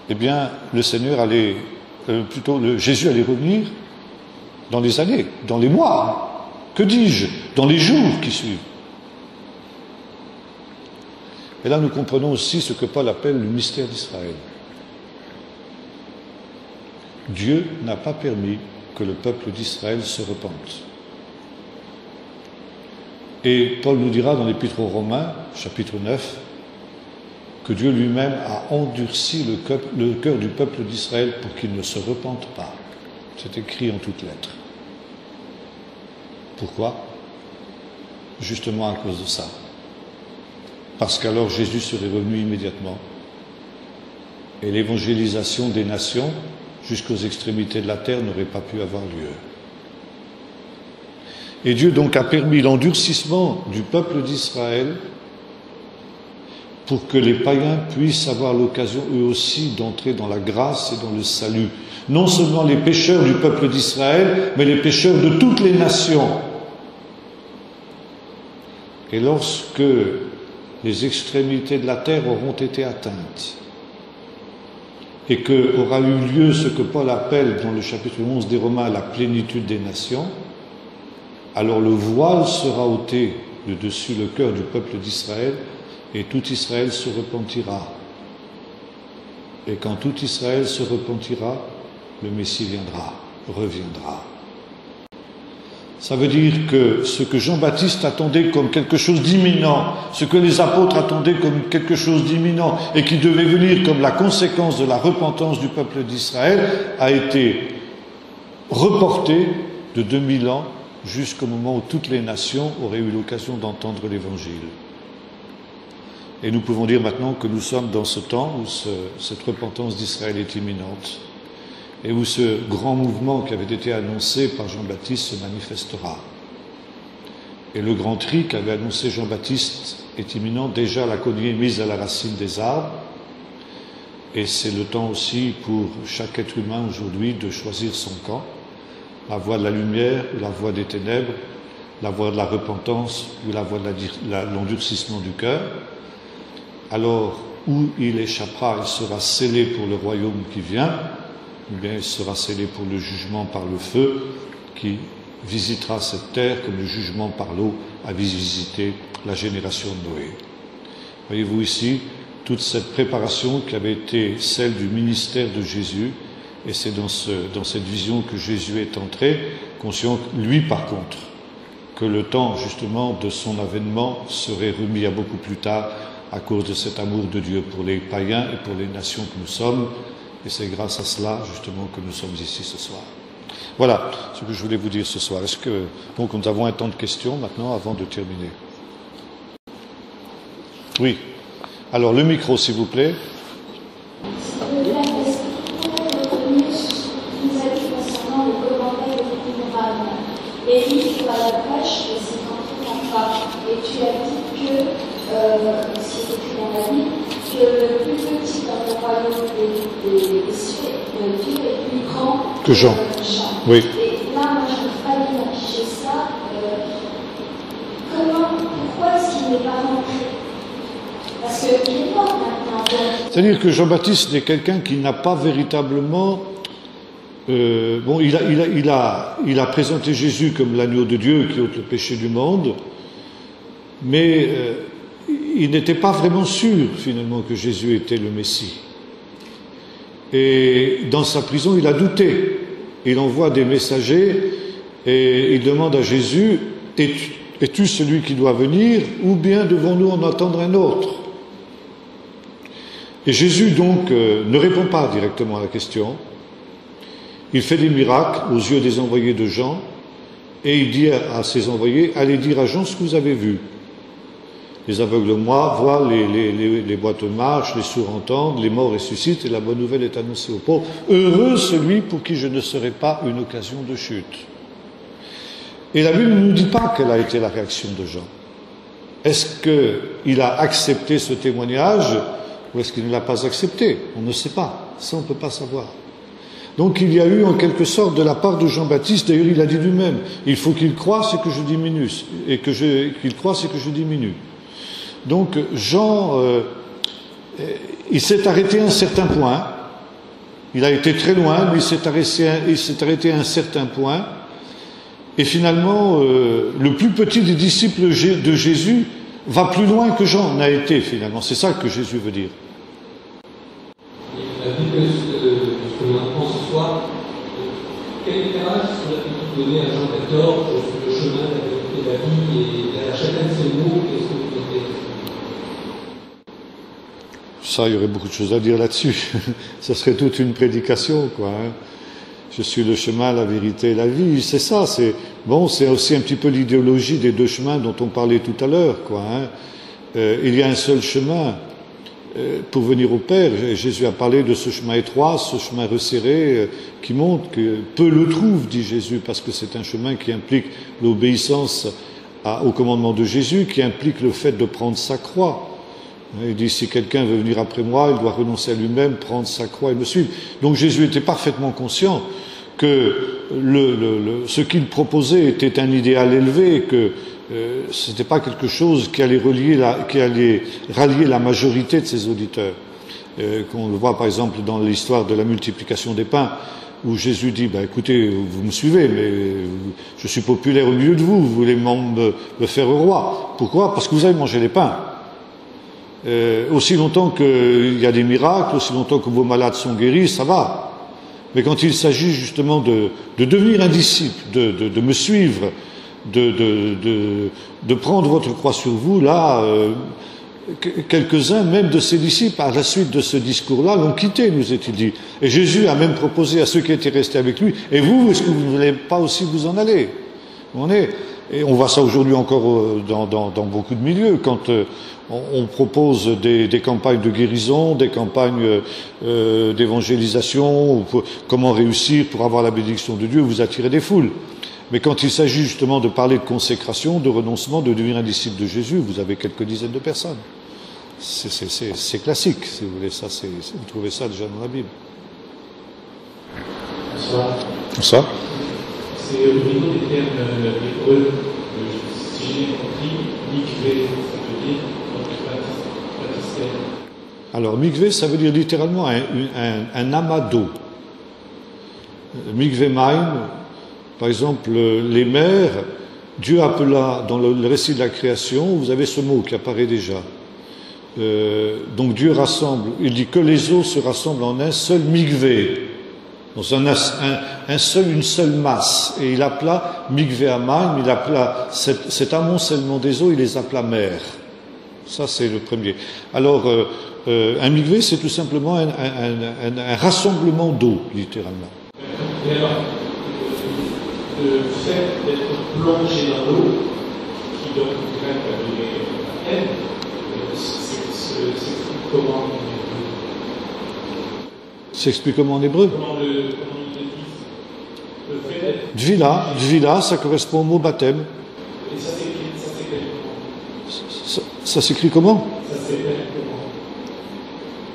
S1: eh bien, le Seigneur allait, Jésus allait revenir dans les années, dans les mois, que dis-je, dans les jours qui suivent. Et là, nous comprenons aussi ce que Paul appelle le mystère d'Israël. Dieu n'a pas permis que le peuple d'Israël se repente. Et Paul nous dira dans l'Épître aux Romains, chapitre 9, que Dieu lui-même a endurci le cœur du peuple d'Israël pour qu'il ne se repente pas. C'est écrit en toutes lettres. Pourquoi? Justement à cause de ça. Parce qu'alors Jésus serait revenu immédiatement et l'évangélisation des nations jusqu'aux extrémités de la terre n'aurait pas pu avoir lieu. Et Dieu donc a permis l'endurcissement du peuple d'Israël pour que les païens puissent avoir l'occasion eux aussi d'entrer dans la grâce et dans le salut. Non seulement les pécheurs du peuple d'Israël, mais les pécheurs de toutes les nations. Et lorsque les extrémités de la terre auront été atteintes, et qu'aura eu lieu ce que Paul appelle dans le chapitre 11 des Romains la plénitude des nations, alors le voile sera ôté de dessus le cœur du peuple d'Israël, et tout Israël se repentira. Et quand tout Israël se repentira, le Messie reviendra. Ça veut dire que ce que Jean-Baptiste attendait comme quelque chose d'imminent, ce que les apôtres attendaient comme quelque chose d'imminent et qui devait venir comme la conséquence de la repentance du peuple d'Israël, a été reporté de 2000 ans jusqu'au moment où toutes les nations auraient eu l'occasion d'entendre l'Évangile. Et nous pouvons dire maintenant que nous sommes dans ce temps où cette repentance d'Israël est imminente et où ce grand mouvement qui avait été annoncé par Jean-Baptiste se manifestera. Et le grand tri qu'avait annoncé Jean-Baptiste est imminent. Déjà la colonie est mise à la racine des arbres. Et c'est le temps aussi pour chaque être humain aujourd'hui de choisir son camp. La voie de la lumière ou la voie des ténèbres, la voie de la repentance ou la voie de l'endurcissement du cœur. Alors, où il échappera, il sera scellé pour le royaume qui vient, ou bien il sera scellé pour le jugement par le feu qui visitera cette terre comme le jugement par l'eau a visité la génération de Noé. Voyez-vous ici toute cette préparation qui avait été celle du ministère de Jésus, et c'est dans cette vision que Jésus est entré, conscient, lui par contre, que le temps justement de son avènement serait remis à beaucoup plus tard à cause de cet amour de Dieu pour les païens et pour les nations que nous sommes, et c'est grâce à cela justement que nous sommes ici ce soir. Voilà ce que je voulais vous dire ce soir. Donc nous avons un temps de questions maintenant avant de terminer. Oui. Alors le micro s'il vous plaît.
S2: Et il faut à la page 53. Et tu as dit que, c'est écrit dans la Bible, que le plus petit dans le royaume des cieux de Dieu est plus grand
S1: que Jean. Oui.
S2: Et là, moi, je n'arrive pas bien à piger ça. Pourquoi est-ce qu'il n'est pas rentré? Parce qu'il est mort maintenant.
S1: C'est-à-dire que Jean-Baptiste est quelqu'un qui n'a pas véritablement... il a présenté Jésus comme l'agneau de Dieu qui ôte le péché du monde, mais il n'était pas vraiment sûr finalement que Jésus était le Messie. Et dans sa prison, il a douté. Il envoie des messagers et il demande à Jésus, es-tu celui qui doit venir ou bien devons-nous en attendre un autre? Et Jésus donc ne répond pas directement à la question. Il fait des miracles aux yeux des envoyés de Jean et il dit à ses envoyés, allez dire à Jean ce que vous avez vu. Les aveugles voient, les boîtes marchent, les sourds entendent, les morts ressuscitent et la bonne nouvelle est annoncée aux pauvres. Heureux celui pour qui je ne serai pas une occasion de chute. Et la Bible ne nous dit pas quelle a été la réaction de Jean. Est-ce qu'il a accepté ce témoignage ou est-ce qu'il ne l'a pas accepté? On ne sait pas. Ça, on ne peut pas savoir. Donc il y a eu en quelque sorte de la part de Jean-Baptiste, d'ailleurs il a dit lui-même, il faut qu'il croisse et que je diminue, qu'il croisse et que je diminue. Donc Jean, il s'est arrêté à un certain point, il a été très loin, mais il s'est arrêté à un certain point, et finalement le plus petit des disciples de Jésus va plus loin que Jean n'a été finalement, c'est ça que Jésus veut dire.
S3: Quel éclairage serait pu donner à Jean 14 sur le chemin de la vérité de la vie et derrière chacun de ces mots, qu'est-ce que vous avez?
S1: Ça, il y aurait beaucoup de choses à dire là-dessus. Ça serait toute une prédication, quoi. Hein. Je suis le chemin, la vérité et la vie. C'est ça. C'est aussi un petit peu l'idéologie des deux chemins dont on parlait tout à l'heure, quoi. Hein. Il y a un seul chemin. Pour venir au Père, Jésus a parlé de ce chemin étroit, ce chemin resserré, qui montre que peu le trouvent, dit Jésus, parce que c'est un chemin qui implique l'obéissance au commandement de Jésus, qui implique le fait de prendre sa croix. Il dit, si quelqu'un veut venir après moi, il doit renoncer à lui-même, prendre sa croix et me suivre. Donc Jésus était parfaitement conscient que ce qu'il proposait était un idéal élevé, et que ce n'était pas quelque chose qui allait rallier la majorité de ses auditeurs. Qu'on le voit par exemple dans l'histoire de la multiplication des pains, où Jésus dit, écoutez, vous me suivez, mais je suis populaire au milieu de vous, vous voulez me faire roi. Pourquoi? Parce que vous avez mangé les pains. Aussi longtemps qu'il y a des miracles, aussi longtemps que vos malades sont guéris, ça va. Mais quand il s'agit justement de devenir un disciple, de me suivre, de prendre votre croix sur vous, là, quelques-uns, même de ses disciples, à la suite de ce discours-là, l'ont quitté, nous est-il dit. Et Jésus a même proposé à ceux qui étaient restés avec lui, et vous, est-ce que vous ne voulez pas aussi vous en aller? Et on voit ça aujourd'hui encore dans beaucoup de milieux, quand on propose des campagnes de guérison, des campagnes d'évangélisation, ou comment réussir pour avoir la bénédiction de Dieu, vous attirez des foules. Mais quand il s'agit justement de parler de consécration, de renoncement, de devenir un disciple de Jésus, vous avez quelques dizaines de personnes. C'est classique, si vous voulez, vous trouvez ça déjà dans la Bible.
S3: Bonsoir.
S1: Bonsoir.
S3: C'est au niveau des termes hébreux, si j'ai bien compris, mikvé, ça veut dire baptistère.
S1: Alors, mikvé, ça veut dire littéralement un amas d'eau. Mikvé maim, par exemple, les mers, Dieu appela, dans le récit de la création, vous avez ce mot qui apparaît déjà. Donc Dieu rassemble, il dit que les eaux se rassemblent en un seul mikvé, dans une seule masse, et il appela mikvé amaim, il appela cet amoncellement des eaux, il les appela mer. Ça c'est le premier. Alors un mikvé c'est tout simplement un rassemblement d'eau, littéralement.
S3: Et alors, le fait d'être plongé dans l'eau, qui donc grec a donné la peine, s'explique comment en hébreu?
S1: S'explique comment en hébreu?
S3: Comment le dit? Le fait d'être...
S1: Dvila, ça correspond au mot baptême.
S3: Et ça s'écrit comment?
S1: Ça s'écrit comment?
S3: Ça s'écrit comment?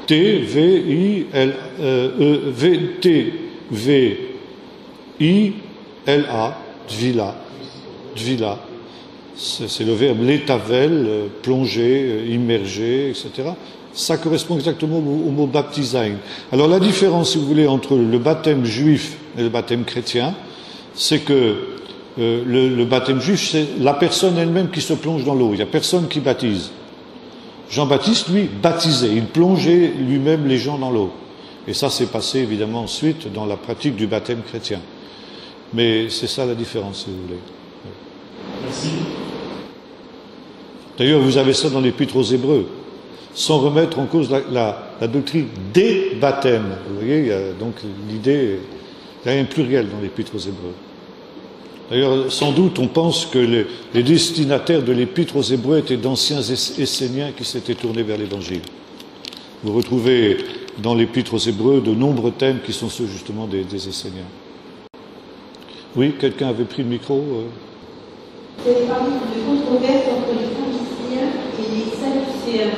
S1: T-V-I-L-A, Dvila. C'est le verbe l'étavel, plonger, immerger, etc. Ça correspond exactement au mot baptisain. Alors la différence, si vous voulez, entre le baptême juif et le baptême chrétien, c'est que le baptême juif, c'est la personne elle-même qui se plonge dans l'eau. Il n'y a personne qui baptise. Jean-Baptiste, lui, baptisait. Il plongeait lui-même les gens dans l'eau. Et ça s'est passé, évidemment, ensuite dans la pratique du baptême chrétien. Mais c'est ça la différence, si vous voulez.
S3: Merci.
S1: D'ailleurs, vous avez ça dans l'Épître aux Hébreux, sans remettre en cause la doctrine des baptêmes. Vous voyez, il y a donc l'idée, il y a un pluriel dans l'Épître aux Hébreux. D'ailleurs, sans doute, on pense que les destinataires de l'Épître aux Hébreux étaient d'anciens Esséniens qui s'étaient tournés vers l'Évangile. Vous retrouvez dans l'Épître aux Hébreux de nombreux thèmes qui sont ceux justement des Esséniens. Oui, quelqu'un avait pris le micro
S4: Vous avez parlé de controverse entre les pharisiens et les sadducéens.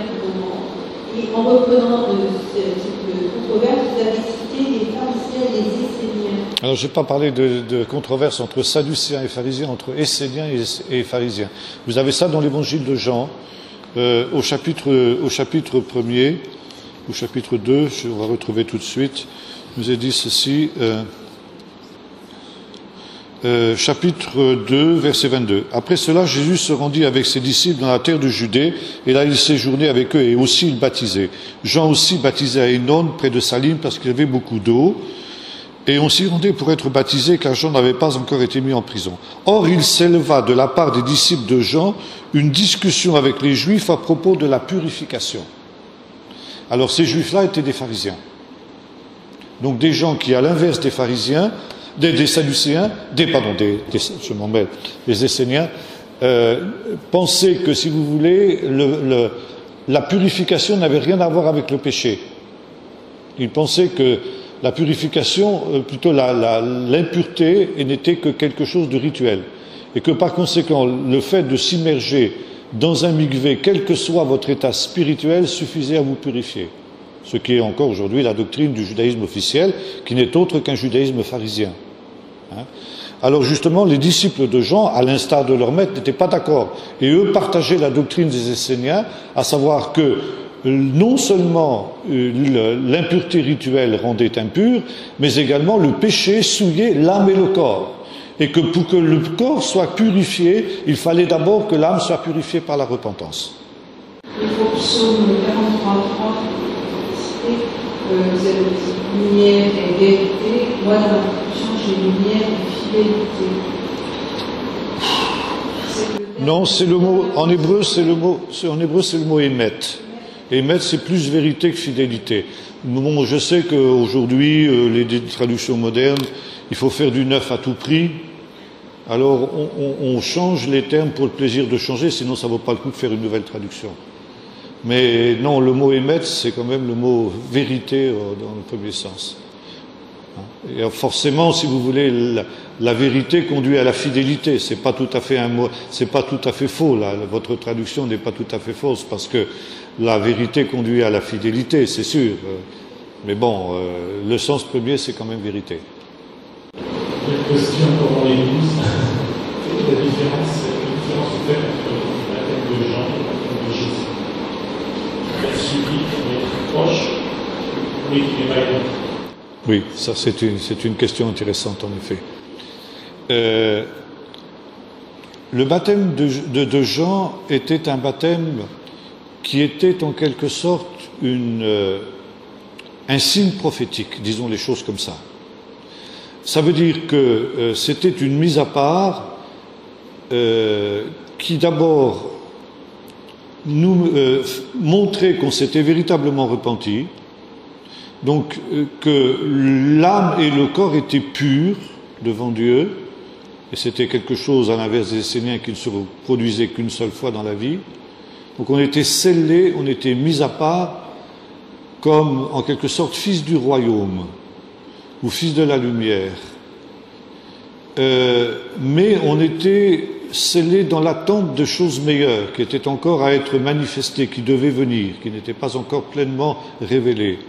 S4: Et en reprenant cette controverse, vous avez cité les pharisiens et les esséniens.
S1: Alors, je n'ai pas parlé de controverse entre sadducéens et pharisiens, entre esséniens et pharisiens. Vous avez ça dans l'évangile de Jean, au chapitre 1er, au chapitre 2, on va retrouver tout de suite, il nous est dit ceci... chapitre 2, verset 22. Après cela, Jésus se rendit avec ses disciples dans la terre de Judée, et là il séjournait avec eux, et aussi il baptisait. Jean aussi baptisait à Hénon, près de Salim, parce qu'il y avait beaucoup d'eau, et on s'y rendait pour être baptisé, car Jean n'avait pas encore été mis en prison. Or, il s'éleva de la part des disciples de Jean une discussion avec les Juifs à propos de la purification. Alors, ces Juifs-là étaient des pharisiens. Donc, des gens qui, à l'inverse des pharisiens, des sadducéens, je m'en mêle, des esséniens, pensaient que, si vous voulez, la purification n'avait rien à voir avec le péché. Ils pensaient que la purification, plutôt l'impureté, n'était que quelque chose de rituel. Et que par conséquent, le fait de s'immerger dans un mikvé, quel que soit votre état spirituel, suffisait à vous purifier. Ce qui est encore aujourd'hui la doctrine du judaïsme officiel, qui n'est autre qu'un judaïsme pharisien. Alors justement, les disciples de Jean, à l'instar de leur maître, n'étaient pas d'accord. Et eux partageaient la doctrine des Esséniens, à savoir que non seulement l'impureté rituelle rendait impur, mais également le péché souillait l'âme et le corps. Et que pour que le corps soit purifié, il fallait d'abord que l'âme soit purifiée par la repentance.
S4: Il faut psaume 43:3, vous avez dit lumière et vérité, moi dans ma traduction j'ai lumière et fidélité.
S1: Non, c'est le mot, en hébreu c'est le mot émet. Émet c'est plus vérité que fidélité. Bon, je sais qu'aujourd'hui, les traductions modernes, il faut faire du neuf à tout prix. alors on change les termes pour le plaisir de changer, sinon ça ne vaut pas le coup de faire une nouvelle traduction. Mais non, le mot émettre, c'est quand même le mot vérité dans le premier sens. Et forcément, si vous voulez, la vérité conduit à la fidélité. C'est pas tout à fait un mot, c'est pas tout à fait faux. Là, votre traduction n'est pas tout à fait fausse parce que la vérité conduit à la fidélité, c'est sûr. Mais bon, le sens premier, c'est quand même vérité.
S3: Aussi encore dans l'Église, la différence se fait entre le baptême de Jean et le baptême de Jésus. Il y a celui qui est proche, mais qui n'est pas identique.
S1: Oui, ça c'est une question intéressante en effet. Le baptême de Jean était un baptême qui était en quelque sorte un signe prophétique, disons les choses comme ça. Ça veut dire que c'était une mise à part qui d'abord nous montrait qu'on s'était véritablement repenti, donc que l'âme et le corps étaient purs devant Dieu, et c'était quelque chose à l'inverse des Esséniens qui ne se reproduisait qu'une seule fois dans la vie. Donc on était scellés, on était mis à part comme en quelque sorte fils du royaume ou fils de la lumière. Mais on était scellés dans l'attente de choses meilleures qui étaient encore à être manifestées, qui devaient venir, qui n'étaient pas encore pleinement révélées.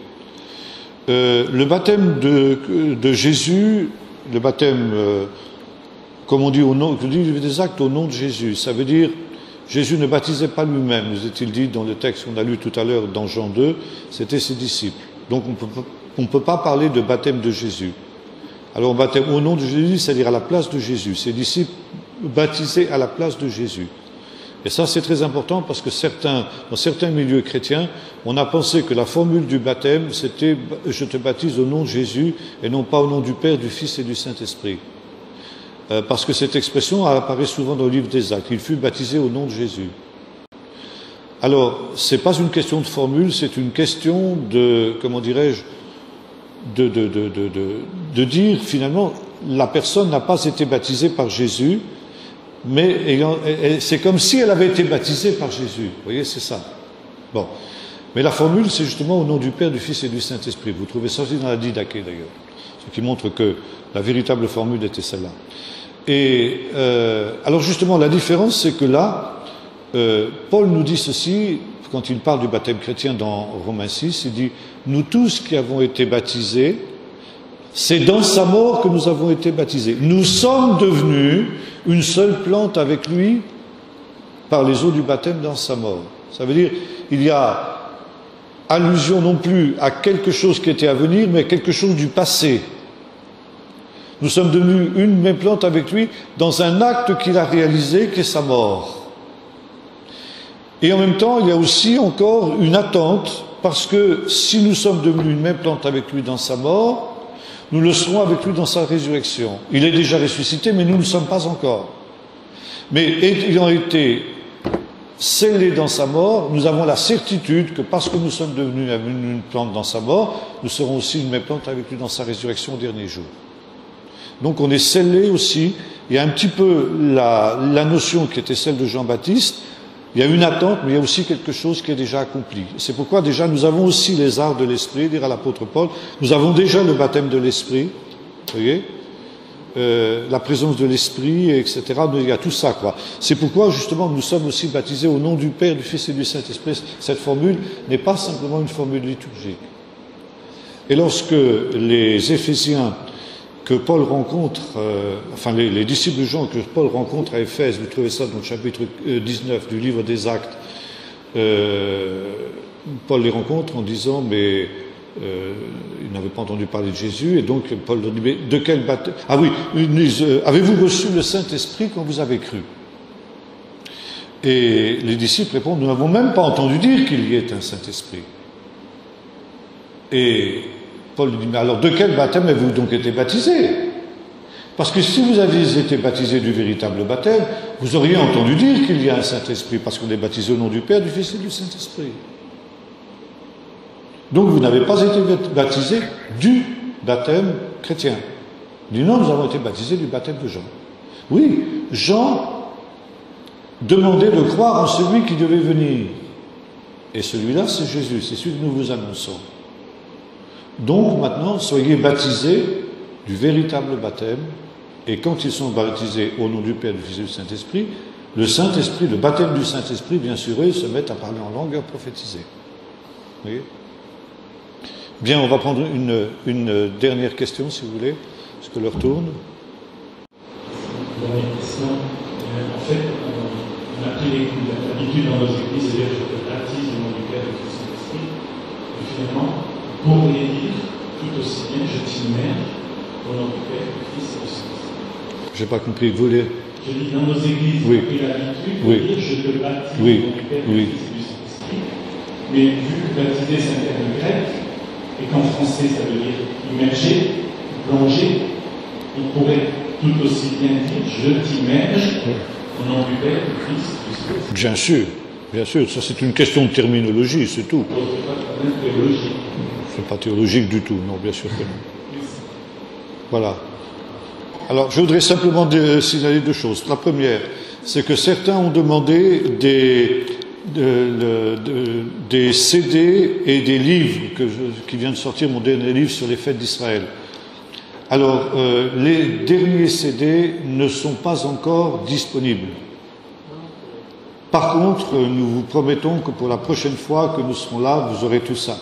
S1: Le baptême de Jésus, le baptême, comme on dit au nom, du livre des Actes, au nom de Jésus, ça veut dire Jésus ne baptisait pas lui-même, nous est-il dit dans le texte qu'on a lu tout à l'heure dans Jean 2, c'était ses disciples. Donc on ne peut pas parler de baptême de Jésus. Alors baptême au nom de Jésus, c'est-à-dire à la place de Jésus, ses disciples baptisés à la place de Jésus. Et ça c'est très important parce que dans certains milieux chrétiens, on a pensé que la formule du baptême c'était « je te baptise au nom de Jésus » et non pas au nom du Père, du Fils et du Saint-Esprit. Parce que cette expression apparaît souvent dans le livre des Actes. Il fut baptisé au nom de Jésus. Alors, c'est pas une question de formule, c'est une question de, comment dirais-je, de dire finalement, la personne n'a pas été baptisée par Jésus, mais c'est comme si elle avait été baptisée par Jésus. Vous voyez, c'est ça. Bon. Mais la formule, c'est justement au nom du Père, du Fils et du Saint-Esprit. Vous trouvez ça aussi dans la Didaché d'ailleurs. Ce qui montre que la véritable formule était celle-là. Et alors justement, la différence, c'est que là, Paul nous dit ceci, quand il parle du baptême chrétien dans Romains 6, il dit « Nous tous qui avons été baptisés, c'est dans sa mort que nous avons été baptisés. Nous sommes devenus une seule plante avec lui par les eaux du baptême dans sa mort. » Ça veut dire, il y a allusion non plus à quelque chose qui était à venir, mais à quelque chose du passé. Nous sommes devenus une même plante avec lui dans un acte qu'il a réalisé, qui est sa mort. Et en même temps, il y a aussi encore une attente, parce que si nous sommes devenus une même plante avec lui dans sa mort, nous le serons avec lui dans sa résurrection. Il est déjà ressuscité, mais nous ne le sommes pas encore. Mais ayant été scellés dans sa mort, nous avons la certitude que parce que nous sommes devenus une plante dans sa mort, nous serons aussi une même plante avec lui dans sa résurrection au dernier jour. Donc on est scellés aussi. Il y a un petit peu la notion qui était celle de Jean-Baptiste. Il y a une attente, mais il y a aussi quelque chose qui est déjà accompli. C'est pourquoi déjà nous avons aussi les arts de l'esprit, dire à l'apôtre Paul, nous avons déjà le baptême de l'esprit, vous voyez, la présence de l'esprit, etc. Il y a tout ça, quoi. C'est pourquoi justement nous sommes aussi baptisés au nom du Père, du Fils et du Saint-Esprit. Cette formule n'est pas simplement une formule liturgique. Et lorsque les Éphésiens que Paul rencontre, enfin les disciples de Jean que Paul rencontre à Éphèse, vous trouvez ça dans le chapitre 19 du livre des Actes, Paul les rencontre en disant, mais ils n'avaient pas entendu parler de Jésus, et donc Paul leur dit, mais de quel baptême? Ah oui, avez-vous reçu le Saint-Esprit quand vous avez cru? Et les disciples répondent, nous n'avons même pas entendu dire qu'il y ait un Saint-Esprit. Et Paul lui dit, mais alors de quel baptême avez-vous donc été baptisé? Parce que si vous aviez été baptisé du véritable baptême, vous auriez entendu dire qu'il y a un Saint-Esprit, parce qu'on est baptisé au nom du Père, du Fils et du Saint-Esprit. Donc vous n'avez pas été baptisé du baptême chrétien. Il dit non, nous avons été baptisés du baptême de Jean. Oui, Jean demandait de croire en celui qui devait venir. Et celui-là, c'est Jésus, c'est celui que nous vous annonçons. Donc maintenant, soyez baptisés du véritable baptême, et quand ils sont baptisés au nom du Père, du Fils et du Saint-Esprit, le Saint-Esprit, le baptême du Saint-Esprit, bien sûr, ils se mettent à parler en langue et à prophétiser. Vous voyez ? Bien, on va prendre une dernière question, si vous voulez, parce que l'heure tourne.
S3: Dernière question. En fait, on a pris l'habitude dans nos églises de dire je te baptise au nom du Père et du Saint-Esprit. Et finalement, pour les dire, tout aussi bien, je t'immerge au nom du Père, du Fils et du Saint-Esprit.
S1: Je n'ai pas compris, vous voulez.
S3: Je dis, dans nos églises,
S1: oui.
S3: on a pris l'habitude de
S1: oui.
S3: dire je te baptise
S1: oui.
S3: au nom du Père,
S1: oui.
S3: du Fils et du Saint-Esprit. Mais vu que baptiser, c'est un terme grec, et qu'en français, ça veut dire immerger, plonger, on pourrait tout aussi bien dire je t'immerge au nom du Père, du Fils et du Saint-Esprit.
S1: Bien sûr, ça c'est une question de terminologie, c'est tout. C'est pas théologique du tout, non, bien sûr que non. Voilà. Alors, je voudrais simplement signaler deux choses. La première, c'est que certains ont demandé des CD et des livres qui viennent de sortir, mon dernier livre sur les fêtes d'Israël. Alors, les derniers CD ne sont pas encore disponibles. Par contre, nous vous promettons que pour la prochaine fois que nous serons là, vous aurez tout ça.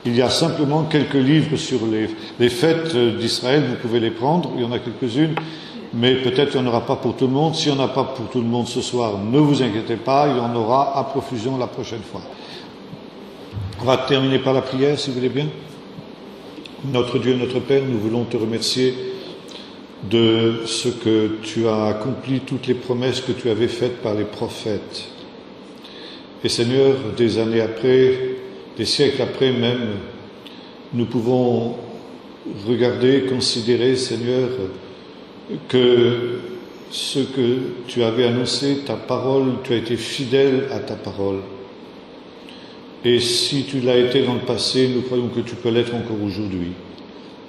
S1: Il y a simplement quelques livres sur les fêtes d'Israël, vous pouvez les prendre, il y en a quelques-unes, mais peut-être qu'il n'y en aura pas pour tout le monde. S'il n'y en a pas pour tout le monde ce soir, ne vous inquiétez pas, il y en aura à profusion la prochaine fois. On va terminer par la prière, si vous voulez bien. Notre Dieu, notre Père, nous voulons te remercier de ce que tu as accompli, toutes les promesses que tu avais faites par les prophètes. Et Seigneur, des années après, des siècles après même, nous pouvons regarder, considérer, Seigneur, que ce que tu avais annoncé, ta parole, tu as été fidèle à ta parole. Et si tu l'as été dans le passé, nous croyons que tu peux l'être encore aujourd'hui.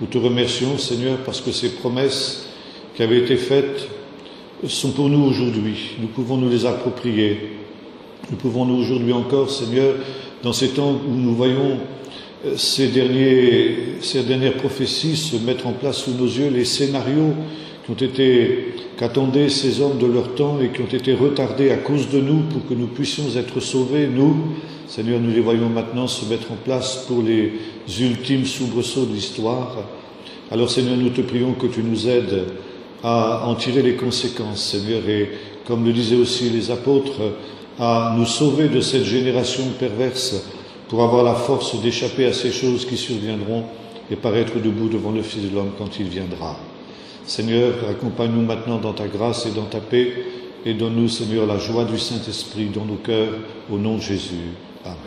S1: Nous te remercions, Seigneur, parce que ces promesses qui avaient été faites sont pour nous aujourd'hui. Nous pouvons nous les approprier. Nous pouvons nous aujourd'hui encore, Seigneur, dans ces temps où nous voyons ces dernières prophéties se mettre en place sous nos yeux, les scénarios qu'attendaient ces hommes de leur temps et qui ont été retardés à cause de nous pour que nous puissions être sauvés, nous, Seigneur, nous les voyons maintenant se mettre en place pour les ultimes soubresauts de l'histoire. Alors, Seigneur, nous te prions que tu nous aides à en tirer les conséquences, Seigneur, et comme le disaient aussi les apôtres, à nous sauver de cette génération perverse pour avoir la force d'échapper à ces choses qui surviendront et paraître debout devant le Fils de l'homme quand il viendra. Seigneur, accompagne-nous maintenant dans ta grâce et dans ta paix et donne-nous, Seigneur, la joie du Saint-Esprit dans nos cœurs, au nom de Jésus. Amen.